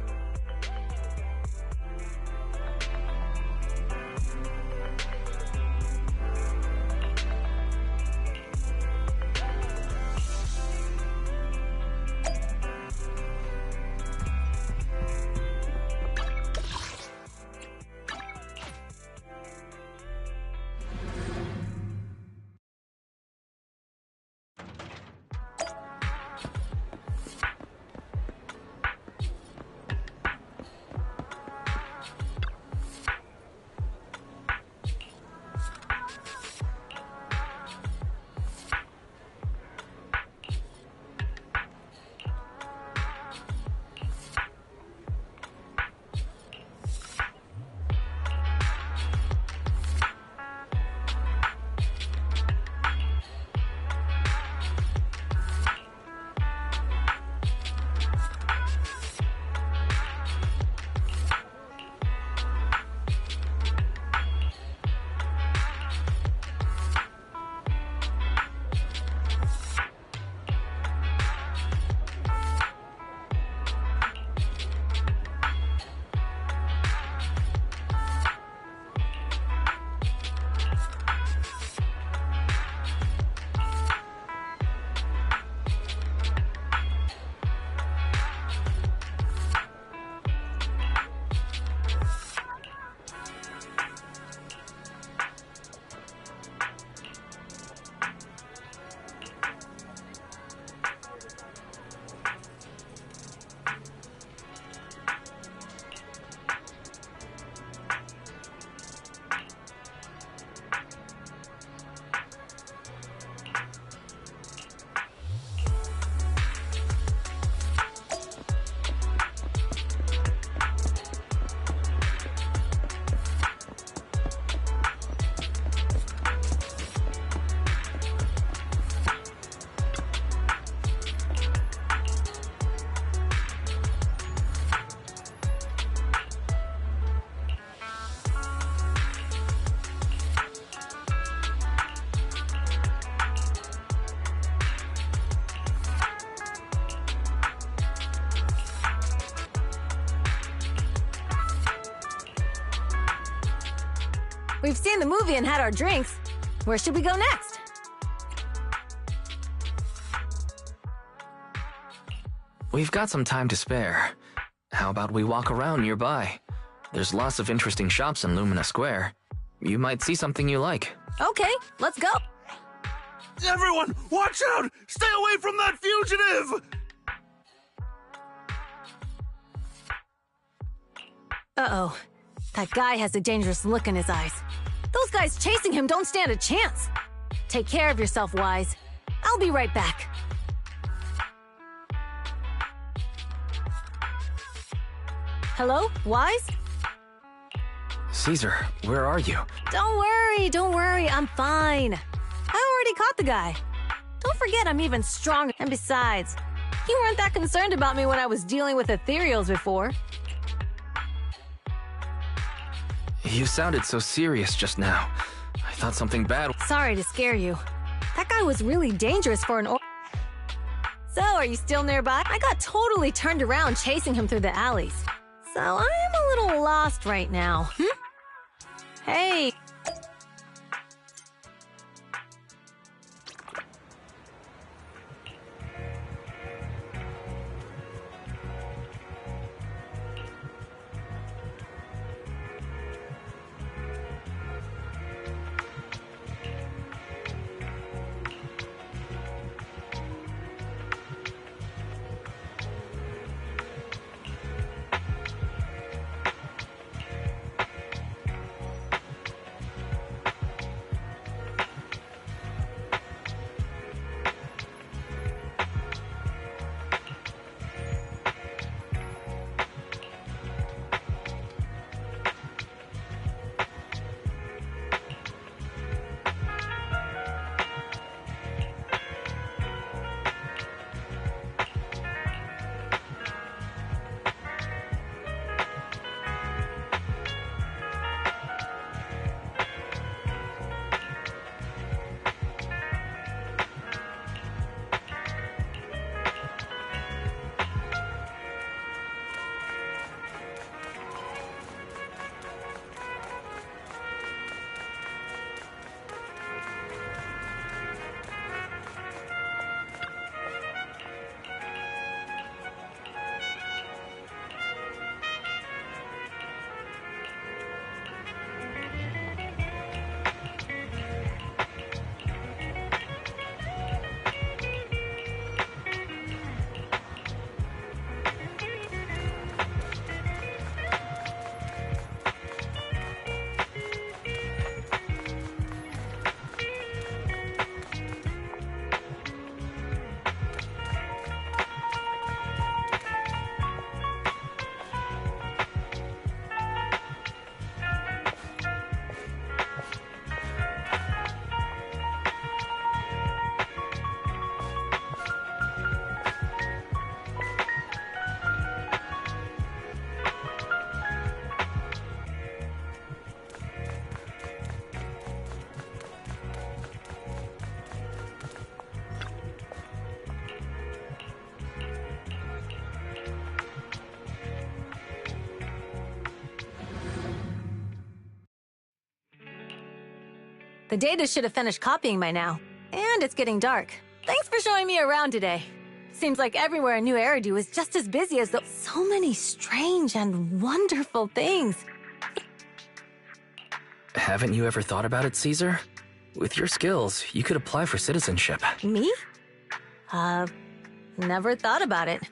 We've seen the movie and had our drinks. Where should we go next? We've got some time to spare. How about we walk around nearby? There's lots of interesting shops in Lumina Square. You might see something you like. Okay, let's go. Everyone, watch out! Stay away from that fugitive! Uh-oh. That guy has a dangerous look in his eyes. Those guys chasing him don't stand a chance. Take care of yourself, Wise. I'll be right back. Hello, Wise? Caesar, where are you? Don't worry, I'm fine. I already caught the guy. Don't forget I'm even stronger. And besides, you weren't that concerned about me when I was dealing with ethereals before. You sounded so serious just now. I thought something bad. Sorry to scare you. That guy was really dangerous for an So, are you still nearby? I got totally turned around chasing him through the alleys. So, I am a little lost right now. Hey. The data should have finished copying by now. And it's getting dark. Thanks for showing me around today. Seems like everywhere in New Eridu is just as busy as the— So many strange and wonderful things. Haven't you ever thought about it, Caesar? With your skills, you could apply for citizenship. Me? Never thought about it.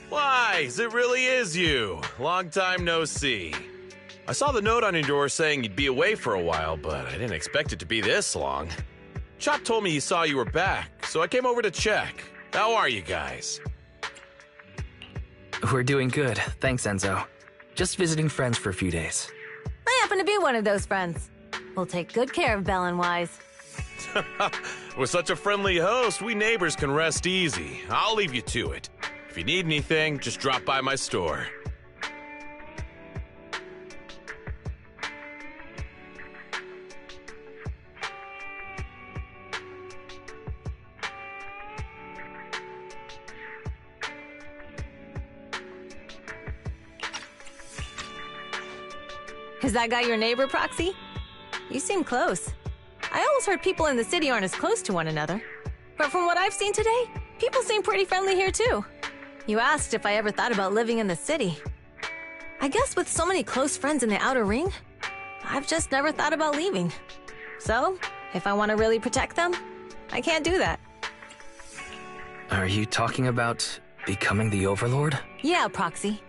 Wise, it really is you. Long time no see. I saw the note on your door saying you'd be away for a while, but I didn't expect it to be this long. Chop told me he saw you were back, so I came over to check. How are you guys? We're doing good, thanks, Enzo. Just visiting friends for a few days. I happen to be one of those friends. We'll take good care of Belle and Wise. With such a friendly host, we neighbors can rest easy. I'll leave you to it. If you need anything, just drop by my store. Is that guy your neighbor, Proxy? You seem close. I always heard people in the city aren't as close to one another. But from what I've seen today, people seem pretty friendly here too. You asked if I ever thought about living in the city. I guess with so many close friends in the Outer Ring, I've just never thought about leaving. So, if I want to really protect them, I can't do that. Are you talking about becoming the Overlord? Yeah, Proxy.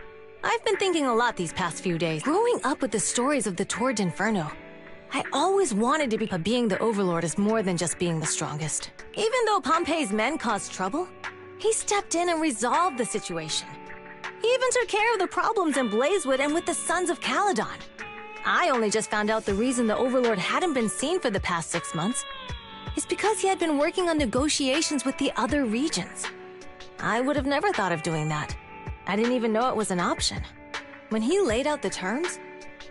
I've been thinking a lot these past few days. Growing up with the stories of the Tour d'Inferno, I always wanted to be, but being the Overlord is more than just being the strongest. Even though Pompey's men caused trouble, he stepped in and resolved the situation. He even took care of the problems in Blazewood and with the Sons of Caledon. I only just found out the reason the Overlord hadn't been seen for the past 6 months is because he had been working on negotiations with the other regions. I would have never thought of doing that. I didn't even know it was an option. When he laid out the terms,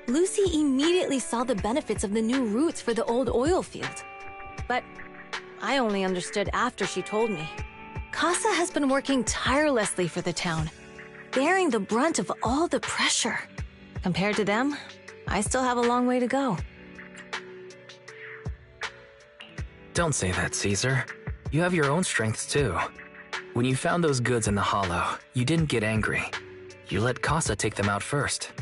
Lucy immediately saw the benefits of the new routes for the old oil field. But I only understood after she told me. Casa has been working tirelessly for the town, bearing the brunt of all the pressure. Compared to them, I still have a long way to go. Don't say that, Caesar. You have your own strengths too. When you found those goods in the Hollow, you didn't get angry. You let Casa take them out first.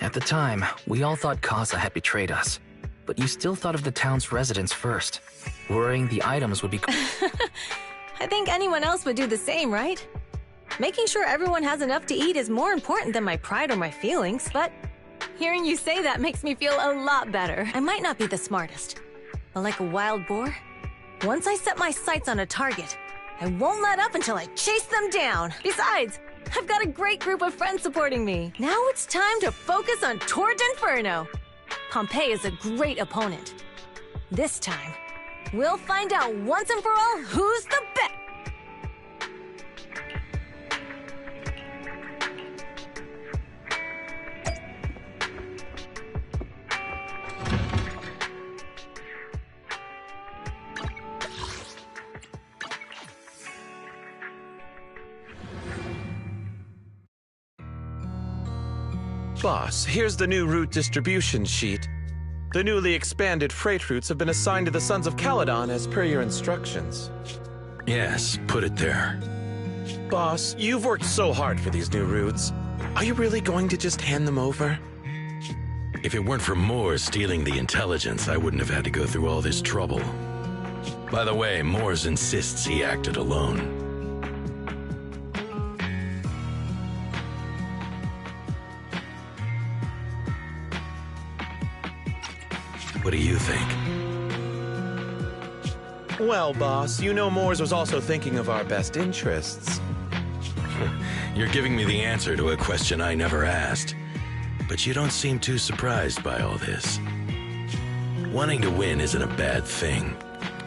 At the time, we all thought Casa had betrayed us, but you still thought of the town's residents first, worrying the items would be... I think anyone else would do the same, right? Making sure everyone has enough to eat is more important than my pride or my feelings, but hearing you say that makes me feel a lot better. I might not be the smartest, but like a wild boar, once I set my sights on a target, I won't let up until I chase them down. Besides, I've got a great group of friends supporting me. Now it's time to focus on Tour d'Inferno. Pompey is a great opponent. This time, we'll find out once and for all who's the best. Boss, here's the new route distribution sheet. The newly expanded freight routes have been assigned to the Sons of Caledon as per your instructions. Yes, put it there. Boss, you've worked so hard for these new routes. Are you really going to just hand them over? If it weren't for Moore stealing the intelligence, I wouldn't have had to go through all this trouble. By the way, Moores insists he acted alone. What do you think? Well, boss, you know Moores was also thinking of our best interests. You're giving me the answer to a question I never asked. But you don't seem too surprised by all this. Wanting to win isn't a bad thing.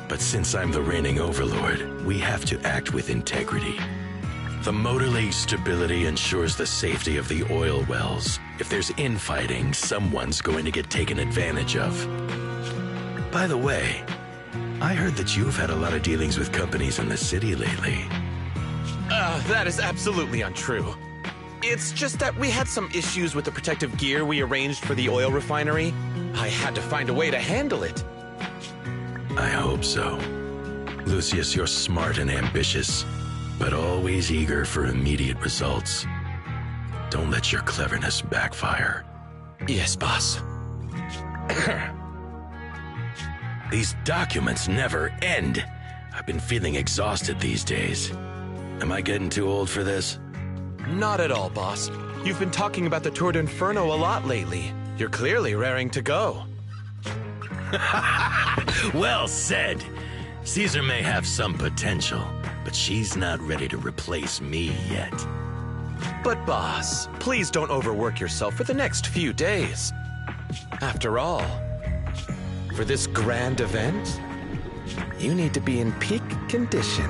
But since I'm the reigning overlord, we have to act with integrity. The Motor League's stability ensures the safety of the oil wells. If there's infighting, someone's going to get taken advantage of. By the way, I heard that you've had a lot of dealings with companies in the city lately. That is absolutely untrue. It's just that we had some issues with the protective gear we arranged for the oil refinery. I had to find a way to handle it. I hope so. Lucius, you're smart and ambitious, but always eager for immediate results. Don't let your cleverness backfire. Yes, boss. These documents never end. I've been feeling exhausted these days. Am I getting too old for this? Not at all, boss. You've been talking about the Tour d'Inferno a lot lately. You're clearly raring to go. Well said. Caesar may have some potential, but she's not ready to replace me yet. But boss, please don't overwork yourself for the next few days. After all, for this grand event, you need to be in peak condition.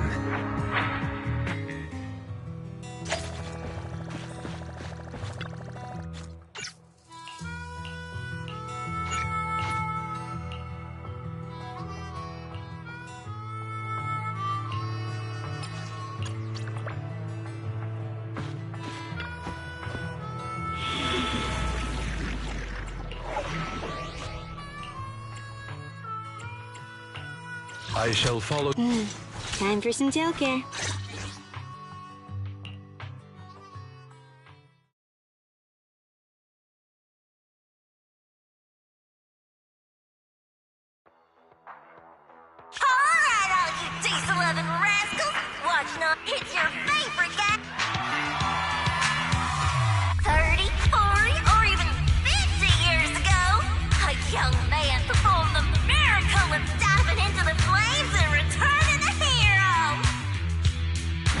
I shall follow. Time for some Joker. Alright, all you diesel-loving rascals! Watch not hit your favorite guy! 30, 40, or even 50 years ago, a young man performed the miracle of diving into the flames and returning a hero!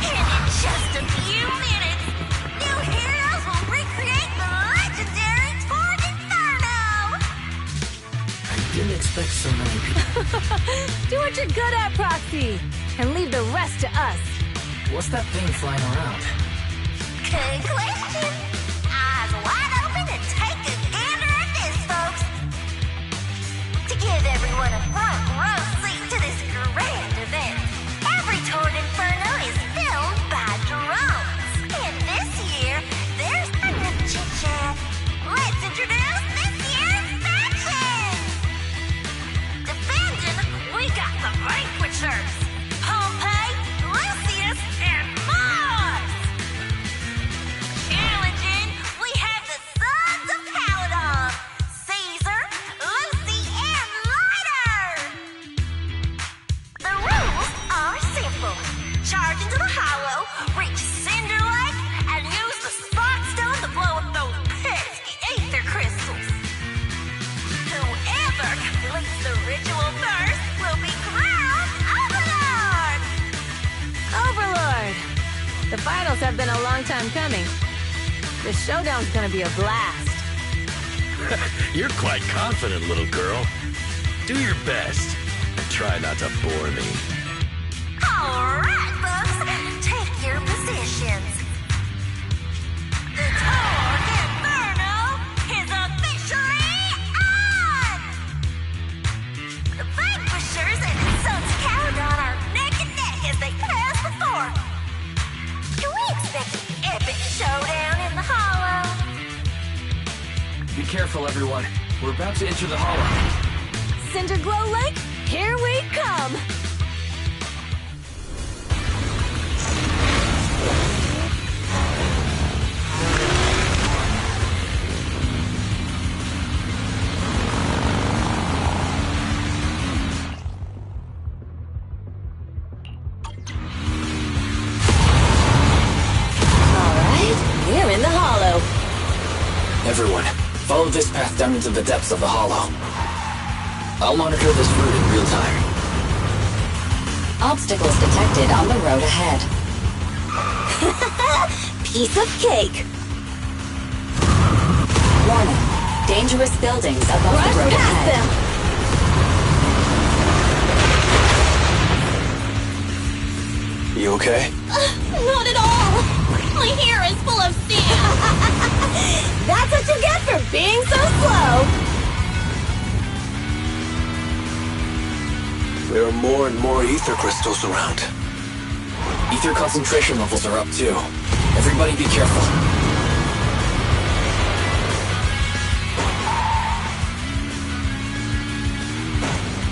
And in just a few minutes, new heroes will recreate the legendary Tord Inferno! Didn't expect so many people. Do what you're good at, Proxy, and leave the rest to us. What's that thing flying around? Good question. Eyes wide open and take a gander at this, folks. To give everyone a front row seat to this grand event, every Tord Inferno is filmed by drones. And this year, there's enough chit-chat. Let's introduce this year's faction! Defending, we got the Vanquishers, Pompeii, Lucius, and Mars! Challenging, we have the Sons of Caledon, Caesar, Lucy, and Lighter! The rules are simple. Charge into the hollow, reach Cinder Lake, and use the Spark Stone to blow up those pesky ether crystals. Whoever completes the ritual first will be crowned Overlord! Overlord! The finals have been a long time coming. The showdown's gonna be a blast. You're quite confident, little girl. Do your best and try not to bore me. Alright, folks, take your positions. The Tord Inferno is officially on! The Vanquishers and the Sons of Caledon are neck and neck as they pass before. Can we expect an epic showdown in the Hollow? Be careful, everyone. We're about to enter the hollow. Cinderglow Lake, here we come! We're in the hollow. Everyone, follow this path down into the depths of the hollow. I'll monitor this route in real time. Obstacles detected on the road ahead. Piece of cake. Warning. Dangerous buildings above the road ahead. You okay? Not at all. My hair is full of sand. That's what you get for being so slow. There are more and more ether crystals around. Ether concentration levels are up too. Everybody be careful.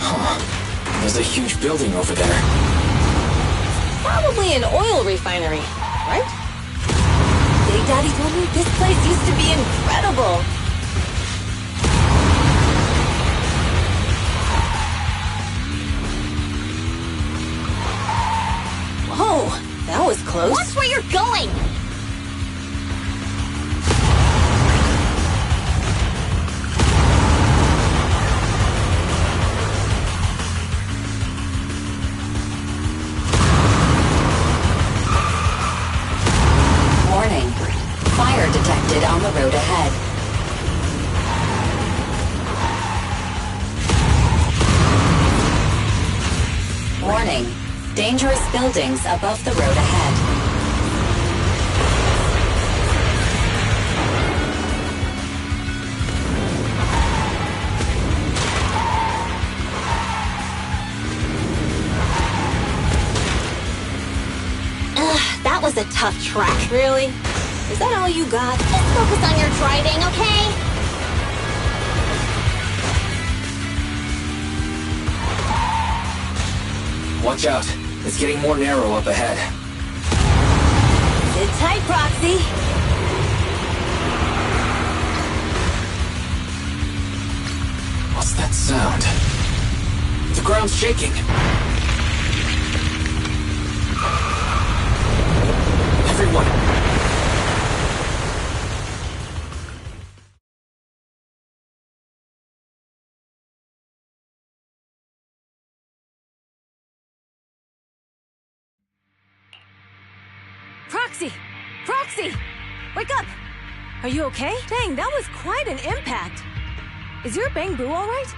Huh. There's a huge building over there. Probably an oil refinery, right? Big Daddy told me this place used to be incredible. Whoa, that was close. Watch where you're going. Warning. Fire detected on the road ahead. Warning. Dangerous buildings above the road ahead. That was a tough track. Really? Is that all you got? Just focus on your driving, okay? Watch out. It's getting more narrow up ahead. Sit tight, Proxy. What's that sound? The ground's shaking. Everyone. Proxy! Proxy! Wake up! Are you okay? Dang, that was quite an impact. Is your Bang Boo all right?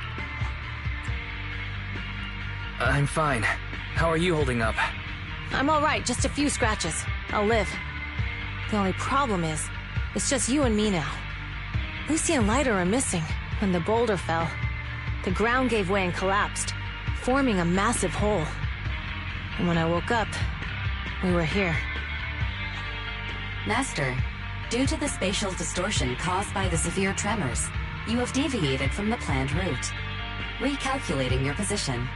I'm fine. How are you holding up? I'm all right, just a few scratches. I'll live. The only problem is, it's just you and me now. Lucy and Lighter are missing. When the boulder fell, the ground gave way and collapsed, forming a massive hole. And when I woke up, we were here. Master, due to the spatial distortion caused by the severe tremors, you have deviated from the planned route, recalculating your position.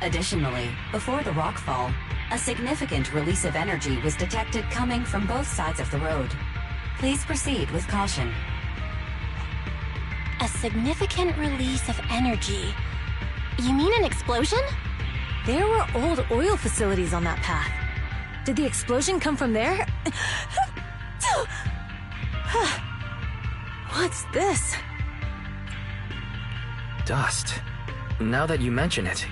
Additionally, before the rockfall, a significant release of energy was detected coming from both sides of the road. Please proceed with caution. A significant release of energy. You mean an explosion? There were old oil facilities on that path. Did the explosion come from there? What's this? Dust. Now that you mention it...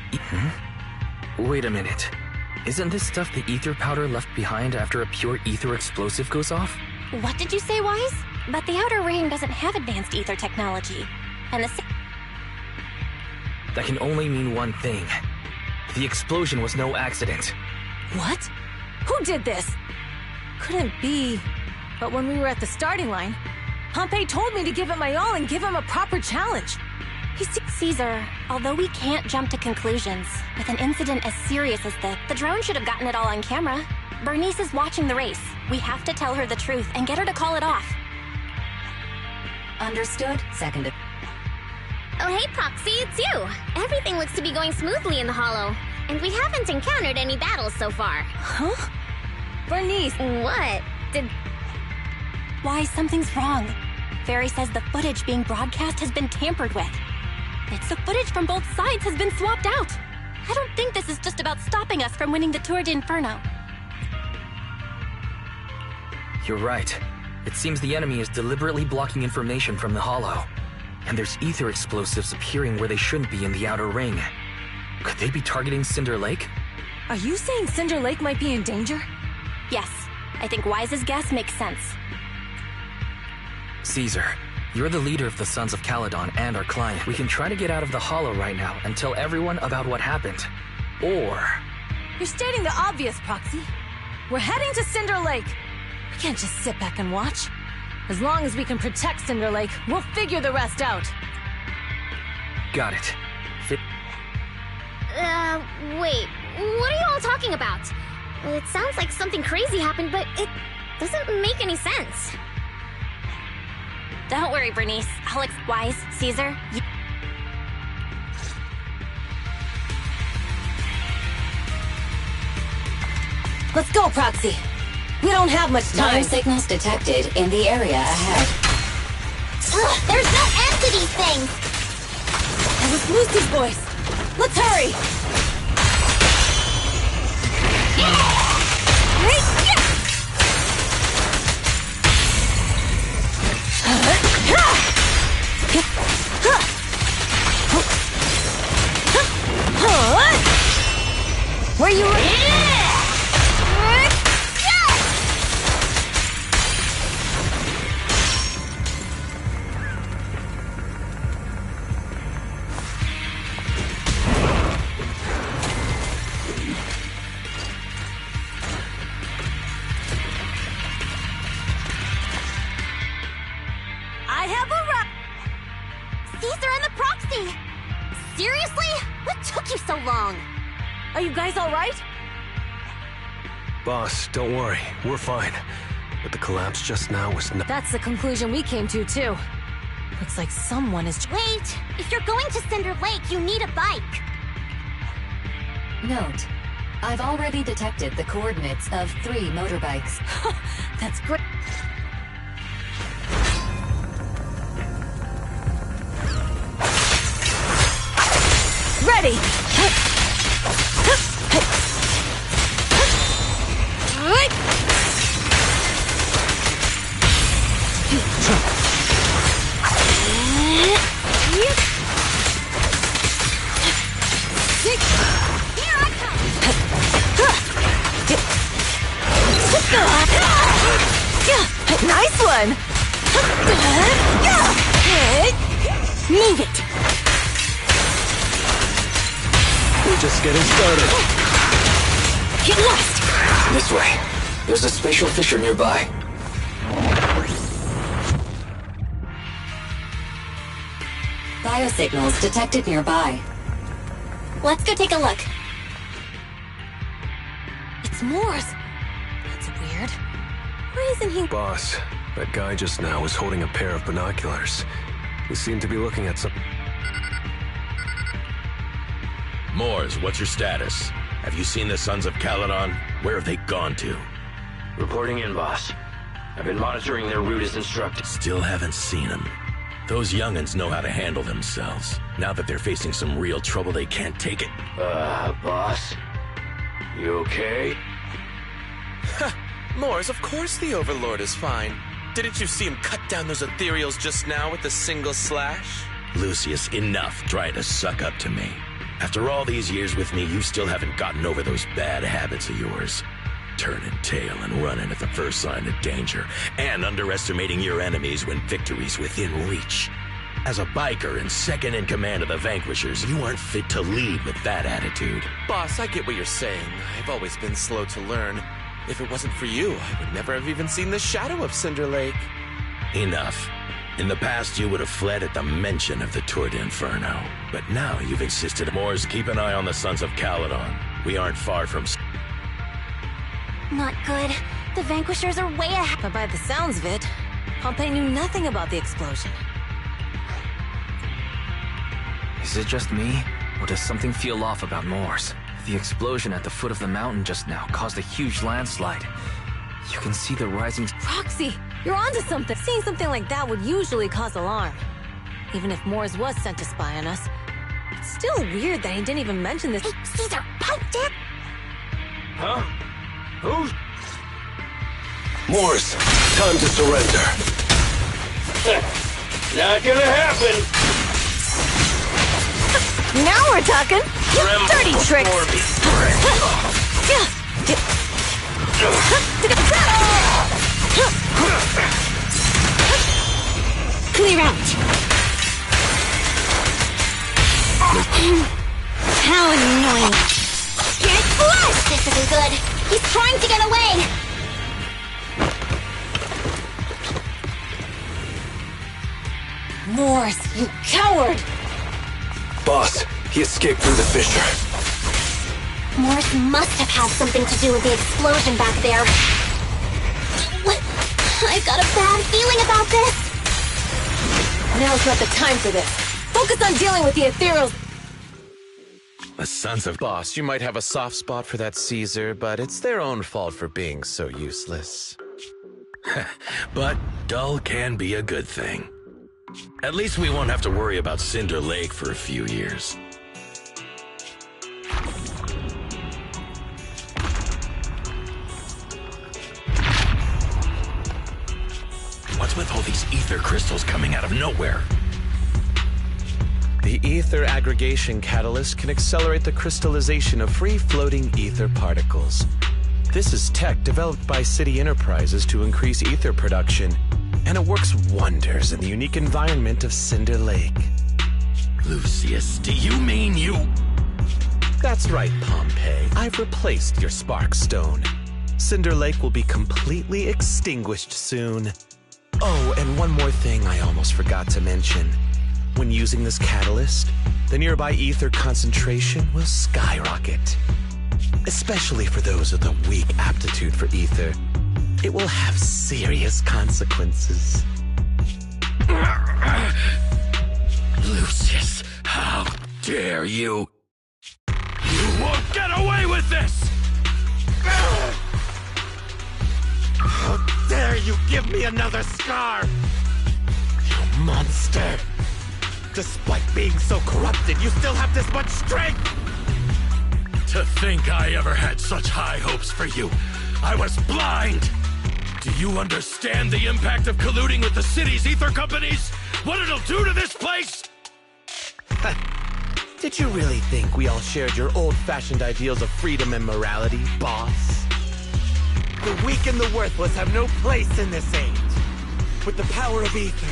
Wait a minute. Isn't this stuff the ether powder left behind after a pure ether explosive goes off? What did you say, Wise? But the Outer Ring doesn't have advanced ether technology. And the... That can only mean one thing. The explosion was no accident. What? Who did this? Couldn't be... But when we were at the starting line, Pompey told me to give it my all and give him a proper challenge. Caesar, although we can't jump to conclusions, with an incident as serious as this, the drone should have gotten it all on camera. Bernice is watching the race. We have to tell her the truth and get her to call it off. Understood. Seconded. Oh, hey, Proxy, it's you. Everything looks to be going smoothly in the Hollow, and we haven't encountered any battles so far. Huh? Bernice! What? Why, something's wrong. Fairy says the footage being broadcast has been tampered with. It's the footage from both sides has been swapped out. I don't think this is just about stopping us from winning the Tour d'Inferno. You're right. It seems the enemy is deliberately blocking information from the Hollow. And there's ether explosives appearing where they shouldn't be in the Outer Ring. Could they be targeting Cinder Lake? Are you saying Cinder Lake might be in danger? Yes. I think Wise's guess makes sense. Caesar, you're the leader of the Sons of Caledon and our client. We can try to get out of the Hollow right now and tell everyone about what happened. Or... You're stating the obvious, Proxy. We're heading to Cinder Lake. We can't just sit back and watch. As long as we can protect Cinder Lake, we'll figure the rest out. Got it. Wait. What are you all talking about? It sounds like something crazy happened, but it doesn't make any sense. Don't worry, Bernice. Alex, Wise, Caesar, Let's go, Proxy. We don't have much time. Time signals detected in the area ahead. There's no end to these things! That was Lucy's voice. Let's hurry! Where you I have a Caesar and the Proxy! Seriously? What took you so long? Are you guys all right? Boss, don't worry. We're fine. But the collapse just now was not... That's the conclusion we came to, too. Looks like someone is... Wait! If you're going to Cinder Lake, you need a bike! Note: I've already detected the coordinates of 3 motorbikes. That's great. Ready! Nice one! Move it! We're just getting started. Get lost! This way. There's a spatial fissure nearby. Biosignals detected nearby. Let's go take a look. It's Mors. That's weird. Why isn't he... Boss, that guy just now was holding a pair of binoculars. He seemed to be looking at some... Mors, what's your status? Have you seen the Sons of Caledon? Where have they gone to? Reporting in, boss. I've been monitoring their route as instructed. Still haven't seen them. Those young'uns know how to handle themselves. Now that they're facing some real trouble, they can't take it. Boss? You okay? Mors, of course the Overlord is fine. Didn't you see him cut down those ethereals just now with a single slash? Lucius, enough trying to suck up to me. After all these years with me, you still haven't gotten over those bad habits of yours. Turning tail and running at the first sign of danger, and underestimating your enemies when victory's within reach. As a biker and second in command of the Vanquishers, you aren't fit to lead with that attitude. Boss, I get what you're saying. I've always been slow to learn. If it wasn't for you, I would never have even seen the shadow of Cinder Lake. Enough. In the past, you would have fled at the mention of the Tour d'Inferno. But now you've insisted. Mors, keep an eye on the Sons of Caledon. We aren't far from... Not good. The Vanquishers are way ahead. But by the sounds of it, Pompey knew nothing about the explosion. Is it just me, or does something feel off about Mors? The explosion at the foot of the mountain just now caused a huge landslide. You can see the rising... Roxy, you're onto something. Seeing something like that would usually cause alarm. Even if Mors was sent to spy on us. It's still weird that he didn't even mention this. Hey, Caesar, pipe it! Huh? Who's... Mors, time to surrender. Not gonna happen! Now we're talking! Dirty tricks! Clear out! How annoying! Get flushed! This isn't good! He's trying to get away! Mors, you coward! Boss, he escaped through the fissure. Mors must have had something to do with the explosion back there. I've got a bad feeling about this. Now's not the time for this. Focus on dealing with the ethereals. The Sons of... Boss, you might have a soft spot for that Caesar, but it's their own fault for being so useless. But dull can be a good thing. At least we won't have to worry about Cinder Lake for a few years. What's with all these ether crystals coming out of nowhere? The ether aggregation catalyst can accelerate the crystallization of free-floating ether particles. This is tech developed by City Enterprises to increase ether production, and it works wonders in the unique environment of Cinder Lake. Lucius, do you mean you... That's right, Pompey. I've replaced your Spark Stone. Cinder Lake will be completely extinguished soon. Oh, and one more thing I almost forgot to mention. When using this catalyst, the nearby ether concentration will skyrocket. Especially for those with a weak aptitude for ether. It will have serious consequences. Lucius, how dare you? You won't get away with this! dare you give me another scar! You monster! Despite being so corrupted, you still have this much strength! To think I ever had such high hopes for you. I was blind! Do you understand the impact of colluding with the city's ether companies? What it'll do to this place? Did you really think we all shared your old-fashioned ideals of freedom and morality, boss? The weak and the worthless have no place in this age. With the power of ether,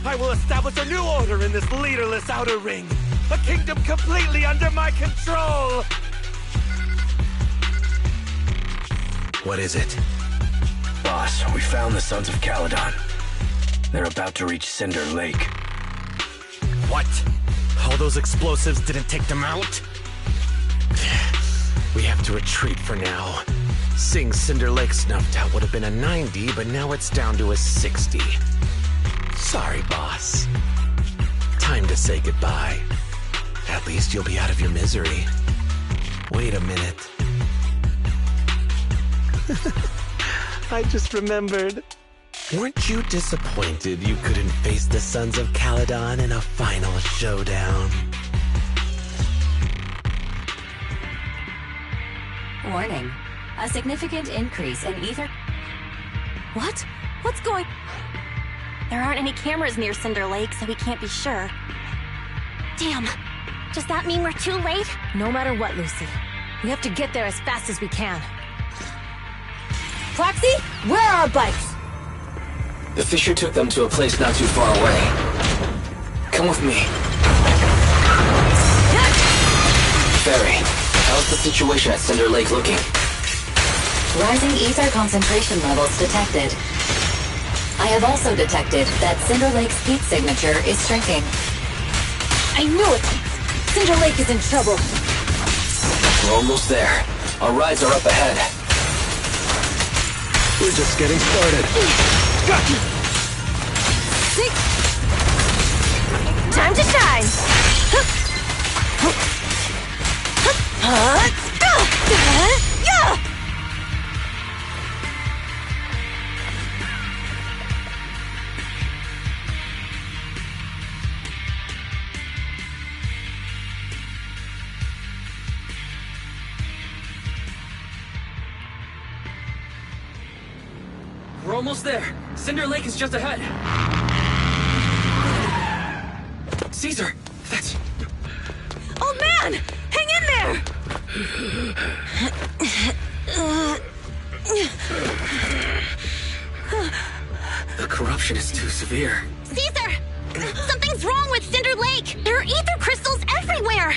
I will establish a new order in this leaderless outer ring. A kingdom completely under my control! What is it? Boss, we found the Sons of Caledon. They're about to reach Cinder Lake. What? All those explosives didn't take them out? We have to retreat for now. Seeing Cinder Lake snuffed out would have been a 90, but now it's down to a 60. Sorry, boss. Time to say goodbye. At least you'll be out of your misery. Wait a minute. I just remembered. Weren't you disappointed you couldn't face the Sons of Caledon in a final showdown? Warning. A significant increase in ether... What? What's going... There aren't any cameras near Cinder Lake, so we can't be sure. Damn. Does that mean we're too late? No matter what, Lucy. We have to get there as fast as we can. Proxy, where are our bikes? The Fisher took them to a place not too far away. Come with me. Barry, how's the situation at Cinder Lake looking? Rising ether concentration levels detected. I have also detected that Cinder Lake's heat signature is shrinking. I knew it! Cinder Lake is in trouble. We're almost there. Our rides are up ahead. We're just getting started. Gotcha! Time to shine! We're almost there. Cinder Lake is just ahead. Caesar, that's... Old man! Hang in there! The corruption is too severe. Caesar! Something's wrong with Cinder Lake! There are ether crystals everywhere!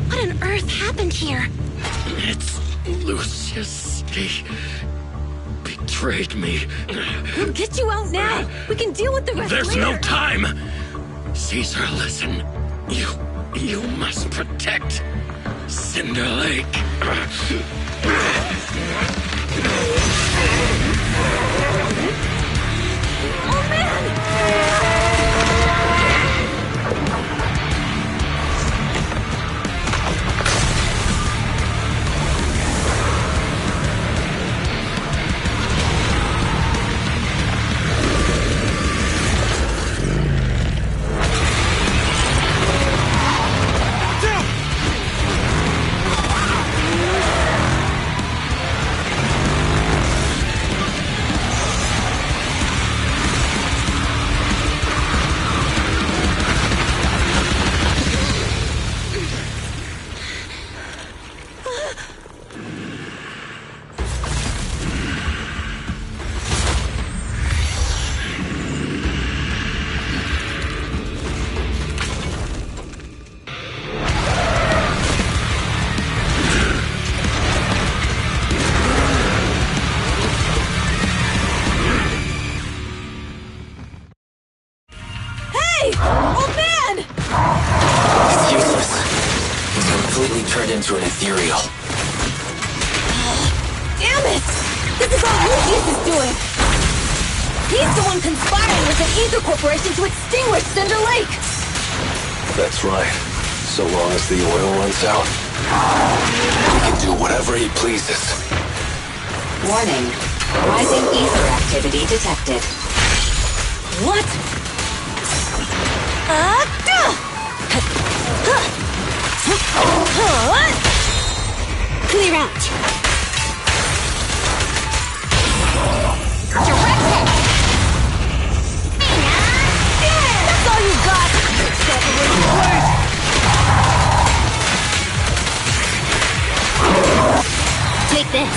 What on earth happened here? It's Lucius. He betrayed me. We'll get you out now. We can deal with the rest There's later. no time. Caesar, listen. You must protect Cinder Lake. Oh, man! Into an ethereal. Damn it! This is all Lucius is doing! He's the one conspiring with the Ether Corporation to extinguish Cinder Lake! That's right. So long as the oil runs out, he can do whatever he pleases. Warning. Rising ether activity detected. What? Clear out. That's all you got! Take this.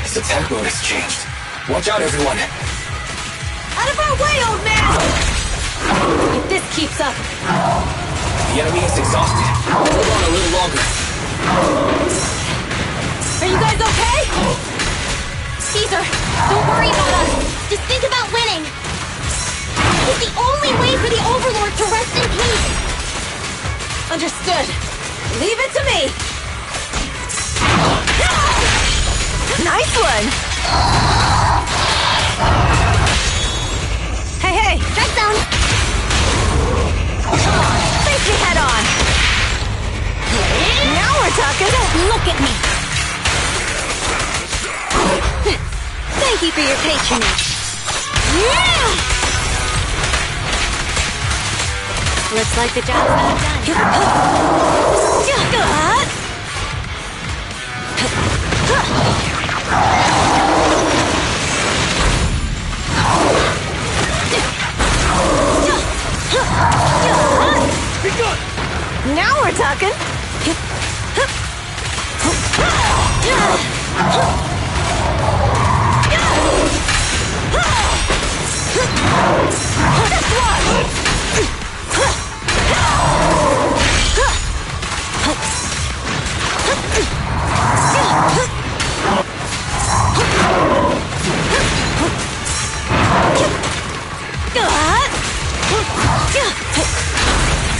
His attack mode has changed. Watch out, everyone. Out of our way, old man! If this keeps up... The enemy is exhausted. Hold on a little longer. Are you guys okay? Caesar, don't worry about us. Just think about winning. It's the only way for the Overlord to rest in peace. Understood. Leave it to me. Nice one. Hey! Strike zone. Face me head on. Now we're talking. Look at me. Thank you for your patronage. Yeah! Looks like the job's not Now we're talking.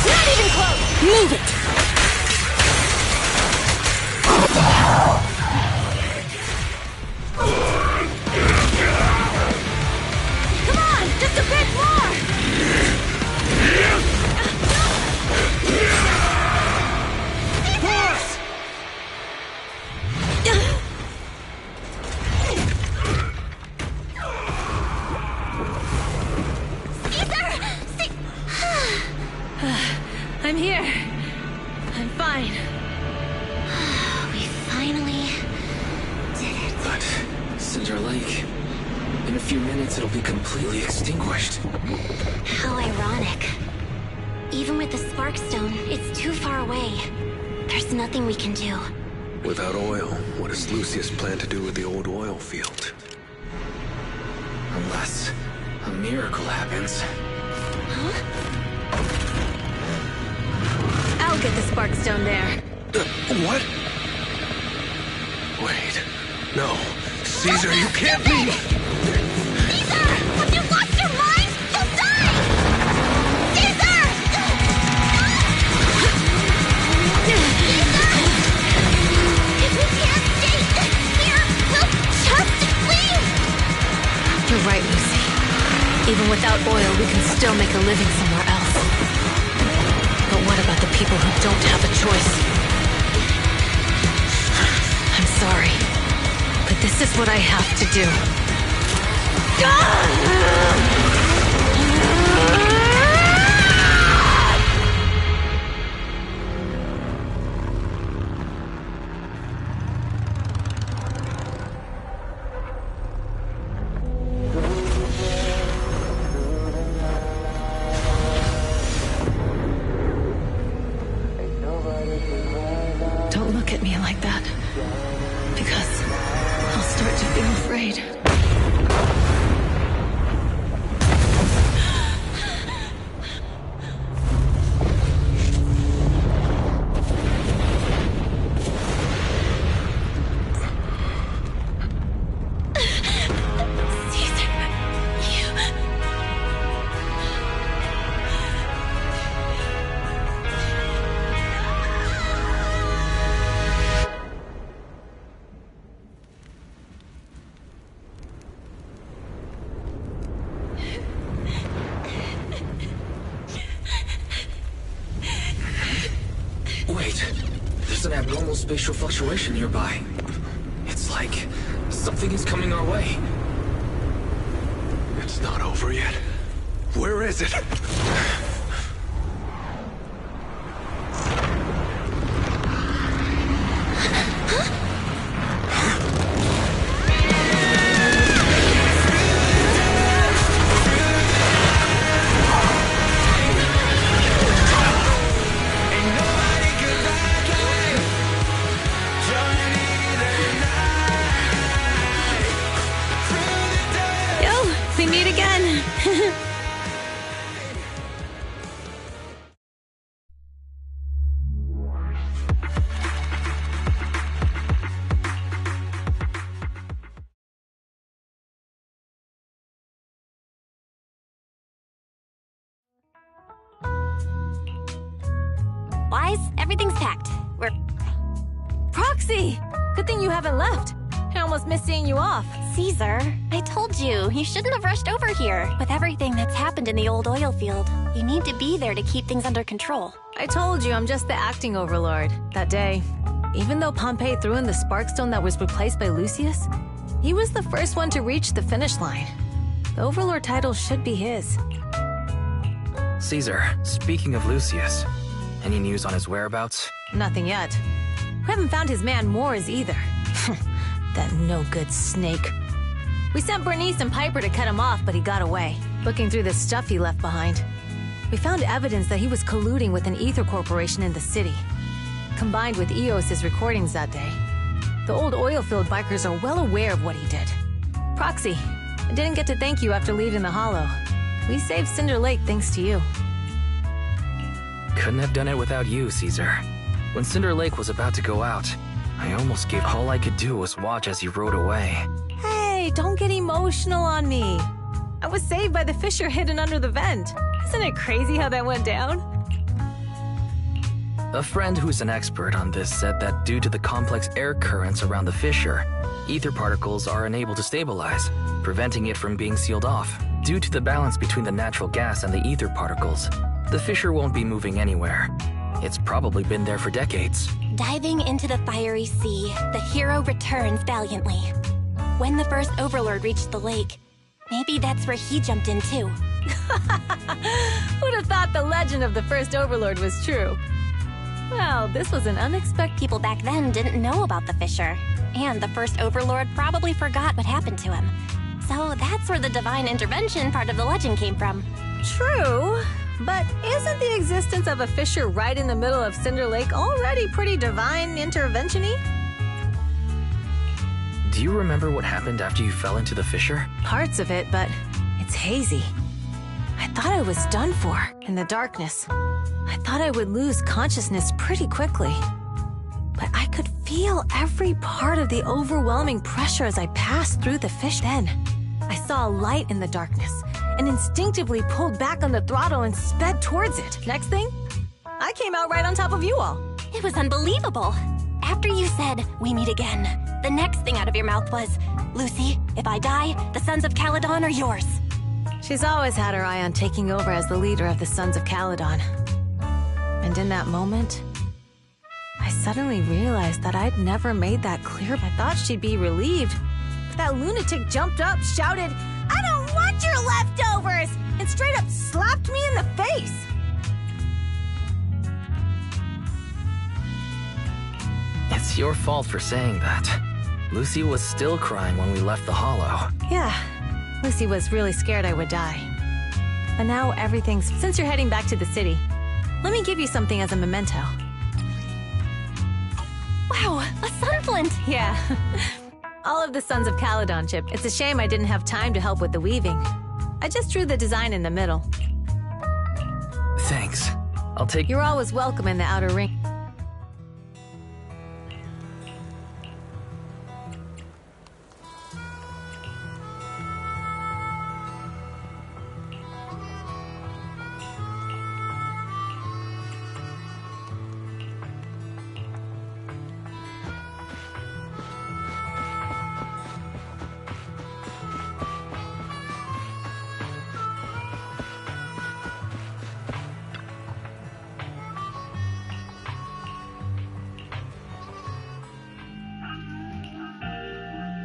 Not even close. Move it. Come on, just a bit more. I'm here. I'm fine. We finally did it. But Cinder Lake, in a few minutes it'll be completely extinguished. How ironic. Even with the Sparkstone, it's too far away. There's nothing we can do. Without oil, what does Lucius plan to do with the old oil field? Unless a miracle happens. I'll get the Sparkstone there. What? Wait. No. Caesar, you can't leave! Caesar! Have you lost your mind? You'll die! Caesar! Caesar! If we can't stay here, we'll just leave! You're right, Lucy. Even without oil, we can still make a living somewhere else. But what about the people who don't have a choice? I'm sorry, but this is what I have to do. Don't look at me like that, because I'll start to feel afraid. spatial fluctuation nearby. It's like something is coming our way. It's not over yet. Where is it? We meet again. Wise, everything's packed. We're... Proxy! Good thing you haven't left. I almost missed seeing you off. Caesar, I told you, you shouldn't have rushed over here. With everything that's happened in the old oil field, you need to be there to keep things under control. I told you I'm just the acting overlord. That day, even though Pompey threw in the Sparkstone that was replaced by Lucius, he was the first one to reach the finish line. The overlord title should be his. Caesar, speaking of Lucius, any news on his whereabouts? Nothing yet. We haven't found his man Moors either. That no-good snake. We sent Bernice and Piper to cut him off, but he got away. Looking through the stuff he left behind, we found evidence that he was colluding with an ether corporation in the city. Combined with Eos's recordings that day, the old oilfield bikers are well aware of what he did. Proxy, I didn't get to thank you after leaving the Hollow. We saved Cinder Lake thanks to you. Couldn't have done it without you, Caesar. When Cinder Lake was about to go out, I almost gave all I could do was watch as he rode away. Hey, don't get emotional on me. I was saved by the fissure hidden under the vent. Isn't it crazy how that went down? A friend who's an expert on this said that due to the complex air currents around the fissure, ether particles are unable to stabilize, preventing it from being sealed off. Due to the balance between the natural gas and the ether particles, the fissure won't be moving anywhere. It's probably been there for decades. Diving into the fiery sea, the hero returns valiantly. When the first overlord reached the lake, maybe that's where he jumped in too. Who'd have thought the legend of the first overlord was true? Well, this was an unexpected... People back then didn't know about the fissure, and the first overlord probably forgot what happened to him. So that's where the divine intervention part of the legend came from. True, but isn't the existence of a fissure right in the middle of Cinder Lake already pretty divine intervention-y? Do you remember what happened after you fell into the fissure? Parts of it, but it's hazy. I thought I was done for in the darkness. I thought I would lose consciousness pretty quickly. But I could feel every part of the overwhelming pressure as I passed through the fish. Then, I saw a light in the darkness and instinctively pulled back on the throttle and sped towards it. Next thing, I came out right on top of you all. It was unbelievable. After you said, "We meet again," the next thing out of your mouth was, "Lucy, if I die, the Sons of Caledon are yours." She's always had her eye on taking over as the leader of the Sons of Caledon. And in that moment, I suddenly realized that I'd never made that clear. I thought she'd be relieved, but that lunatic jumped up, shouted, "I don't want your leftovers!" and straight up slapped me in the face. It's your fault for saying that. Lucy was still crying when we left the Hollow. Yeah, Lucy was really scared I would die. But now everything's... Since you're heading back to the city, let me give you something as a memento. Wow, a sunflint! Yeah. All of the Sons of Caledon, Chip. It's a shame I didn't have time to help with the weaving. I just drew the design in the middle. Thanks. I'll take... You're always welcome in the Outer Ring.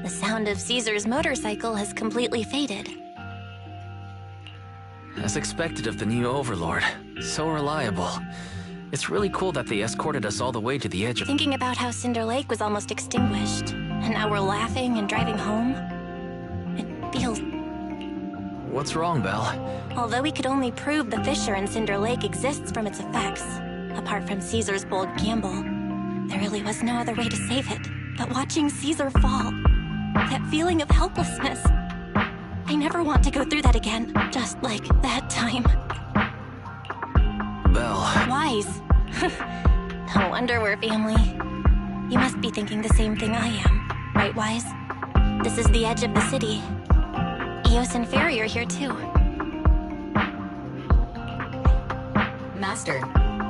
The sound of Caesar's motorcycle has completely faded. As expected of the new Overlord. So reliable. It's really cool that they escorted us all the way to the edge of— Thinking about how Cinder Lake was almost extinguished, and now we're laughing and driving home, it feels... What's wrong, Belle? Although we could only prove the fissure in Cinder Lake exists from its effects, apart from Caesar's bold gamble, there really was no other way to save it. But watching Caesar fall, that feeling of helplessness, I never want to go through that again, just like that time. Belle. Wise. No wonder we're family. You must be thinking the same thing I am, right, Wise? This is the edge of the city. Eos and Fairy are here too. Master,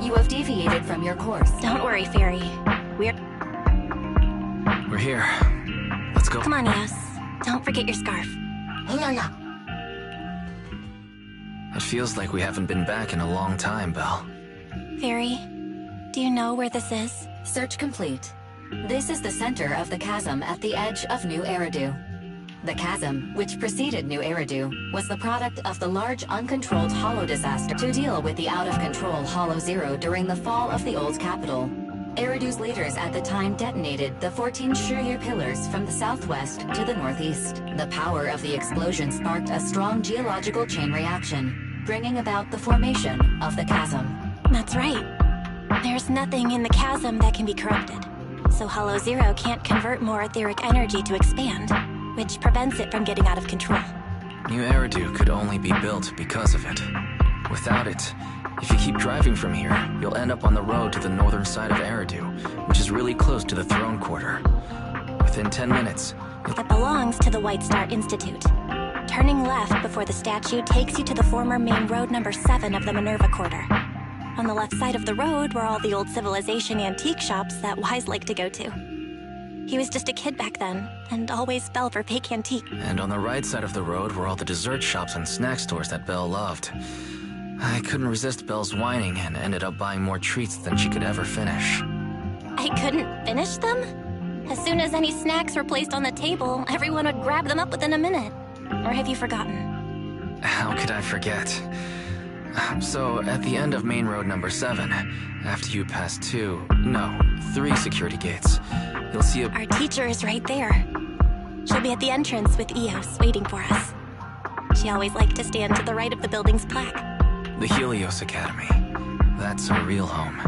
you have deviated from your course. Don't worry, Fairy. We're here. Let's go. Come on, Eos. Don't forget your scarf. It feels like we haven't been back in a long time, Belle. Fairy, do you know where this is? Search complete. This is the center of the chasm at the edge of New Eridu. The chasm, which preceded New Eridu, was the product of the large uncontrolled Hollow disaster to deal with the out-of-control Hollow Zero during the fall of the old capital. Eridu's leaders at the time detonated the 14 Shuryear pillars from the southwest to the northeast. The power of the explosion sparked a strong geological chain reaction, bringing about the formation of the chasm. That's right. There's nothing in the chasm that can be corrupted, so Hollow Zero can't convert more etheric energy to expand, which prevents it from getting out of control. New Eridu could only be built because of it. Without it, if you keep driving from here, you'll end up on the road to the northern side of Eridu, which is really close to the throne quarter. Within 10 minutes... It belongs to the White Star Institute. Turning left before the statue takes you to the former main road number 7 of the Minerva Quarter. On the left side of the road were all the old civilization antique shops that Wise liked to go to. He was just a kid back then, and always fell for fake antique. And on the right side of the road were all the dessert shops and snack stores that Belle loved. I couldn't resist Belle's whining and ended up buying more treats than she could ever finish. I couldn't finish them? As soon as any snacks were placed on the table, everyone would grab them up within a minute. Or have you forgotten? How could I forget? So, at the end of main road number 7, after you pass 3 security gates, you'll see Our teacher is right there. She'll be at the entrance with Eos, waiting for us. She always liked to stand to the right of the building's plaque. the Helios Academy. That's our real home.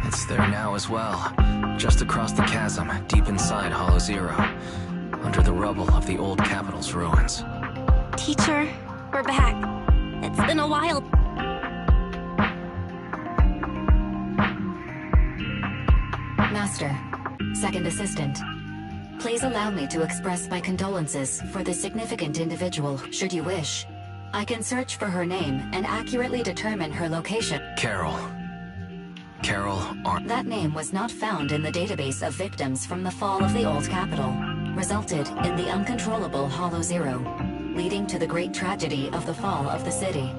It's there now as well, just across the chasm, deep inside Hollow Zero, under the rubble of the old capital's ruins. Teacher, we're back. It's been a while. Master, second assistant. Please allow me to express my condolences for this significant individual, should you wish. I can search for her name and accurately determine her location. Carol Arn. That name was not found in the database of victims from the fall of the old capital, resulted in the uncontrollable Hollow Zero, leading to the great tragedy of the fall of the city.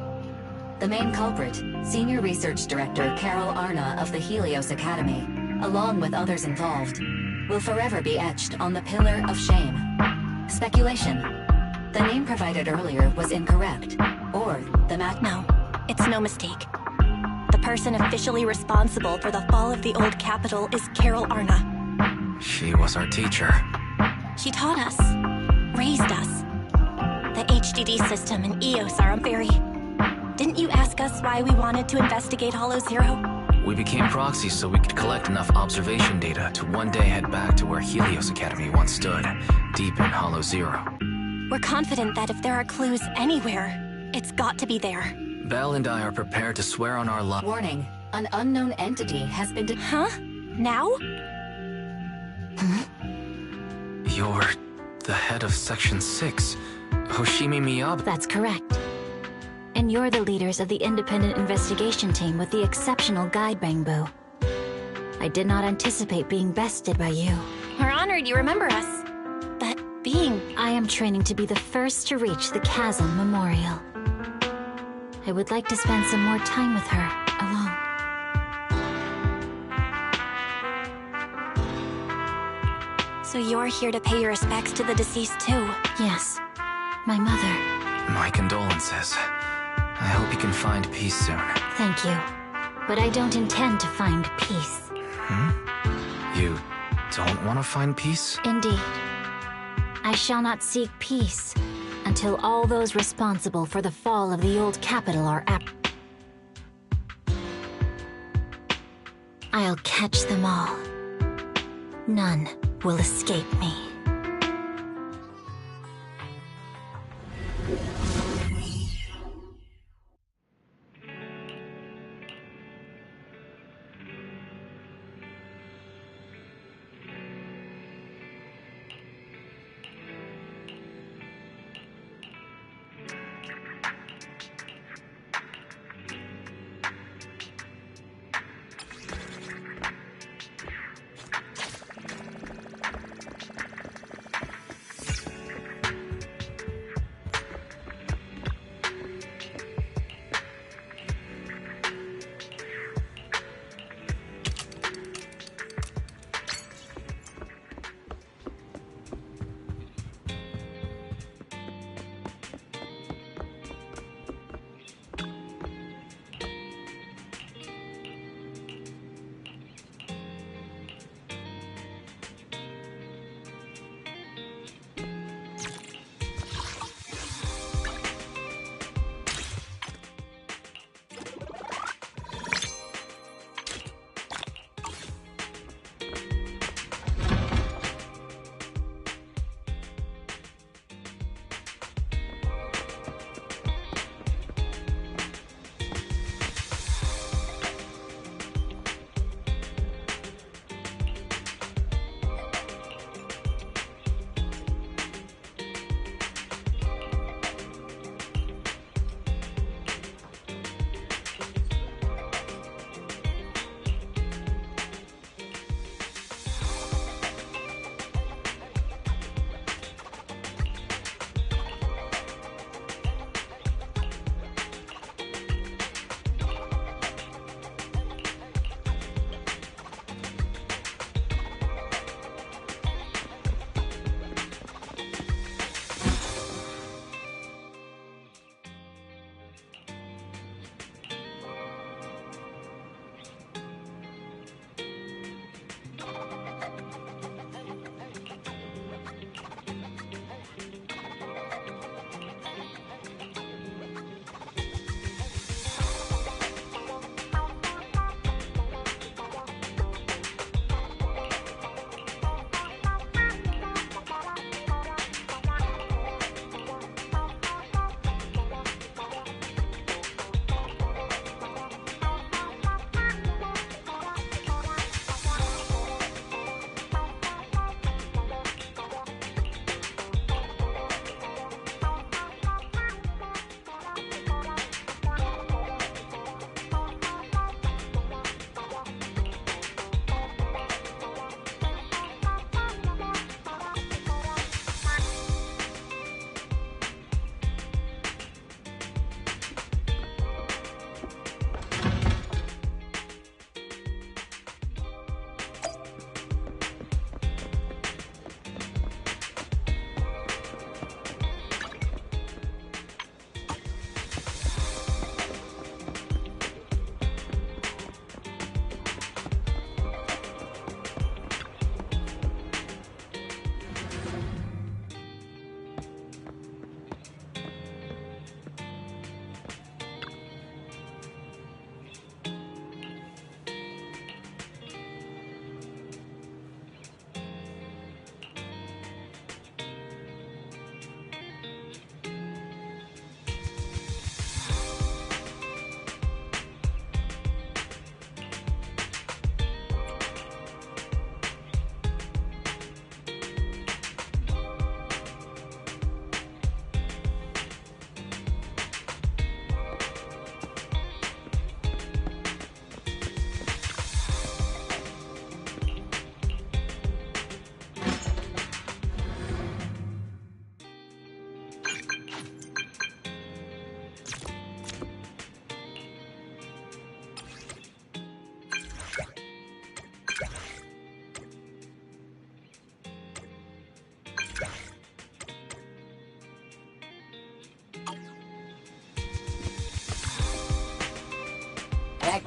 The main culprit, Senior Research Director Carol Arna of the Helios Academy, along with others involved, will forever be etched on the Pillar of Shame. Speculation. The name provided earlier was incorrect, or the No, it's no mistake. The person officially responsible for the fall of the old capital is Carol Arna. She was our teacher. She taught us, raised us. The HDD system and Eos are unfair. Didn't you ask us why we wanted to investigate Hollow Zero? We became proxies so we could collect enough observation data to one day head back to where Helios Academy once stood, deep in Hollow Zero. We're confident that if there are clues anywhere, it's got to be there. Belle and I are prepared to swear on our life. Warning, an unknown entity has been Huh? Now? You're the head of Section 6, Hoshimi Miyaba. That's correct. And you're the leaders of the independent investigation team with the exceptional guide Bangbu. I did not anticipate being bested by you. We're honored you remember us. But I am training to be the first to reach the Chasm Memorial. I would like to spend some more time with her, alone. So you're here to pay your respects to the deceased too? Yes. My mother. My condolences. I hope you can find peace soon. Thank you. But I don't intend to find peace. You don't want to find peace? Indeed. I shall not seek peace until all those responsible for the fall of the old capital are I'll catch them all. None will escape me.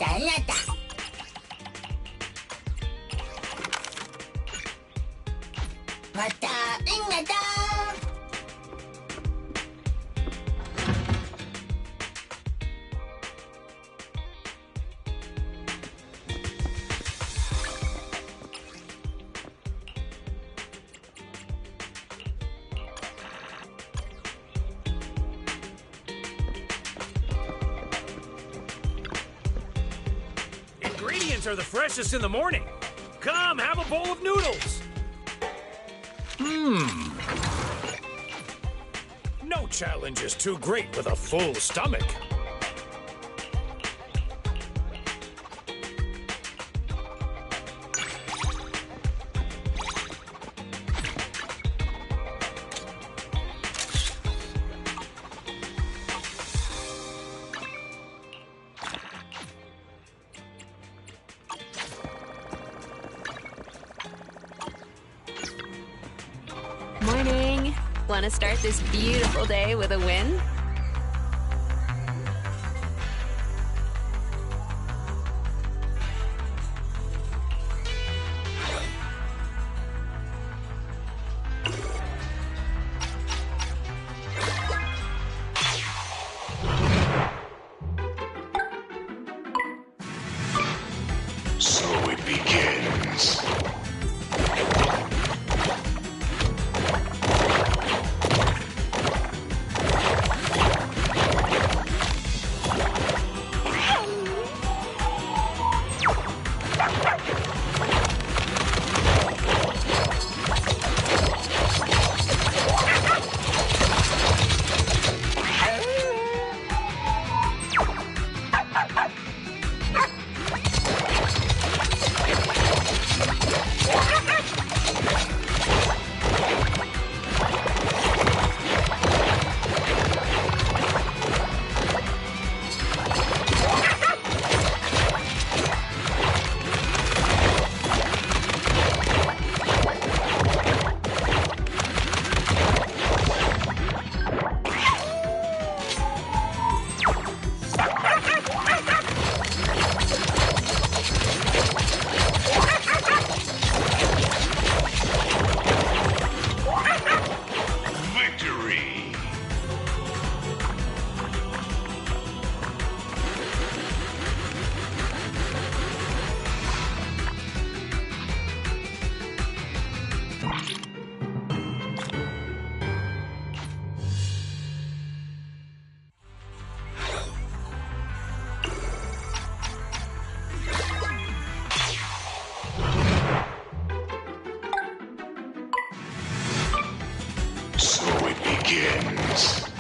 nada. Mata nada. Ingredients are the freshest in the morning. Come, have a bowl of noodles. No challenge is too great with a full stomach. Morning. Want to start this beautiful day with a win? So it begins. So it begins.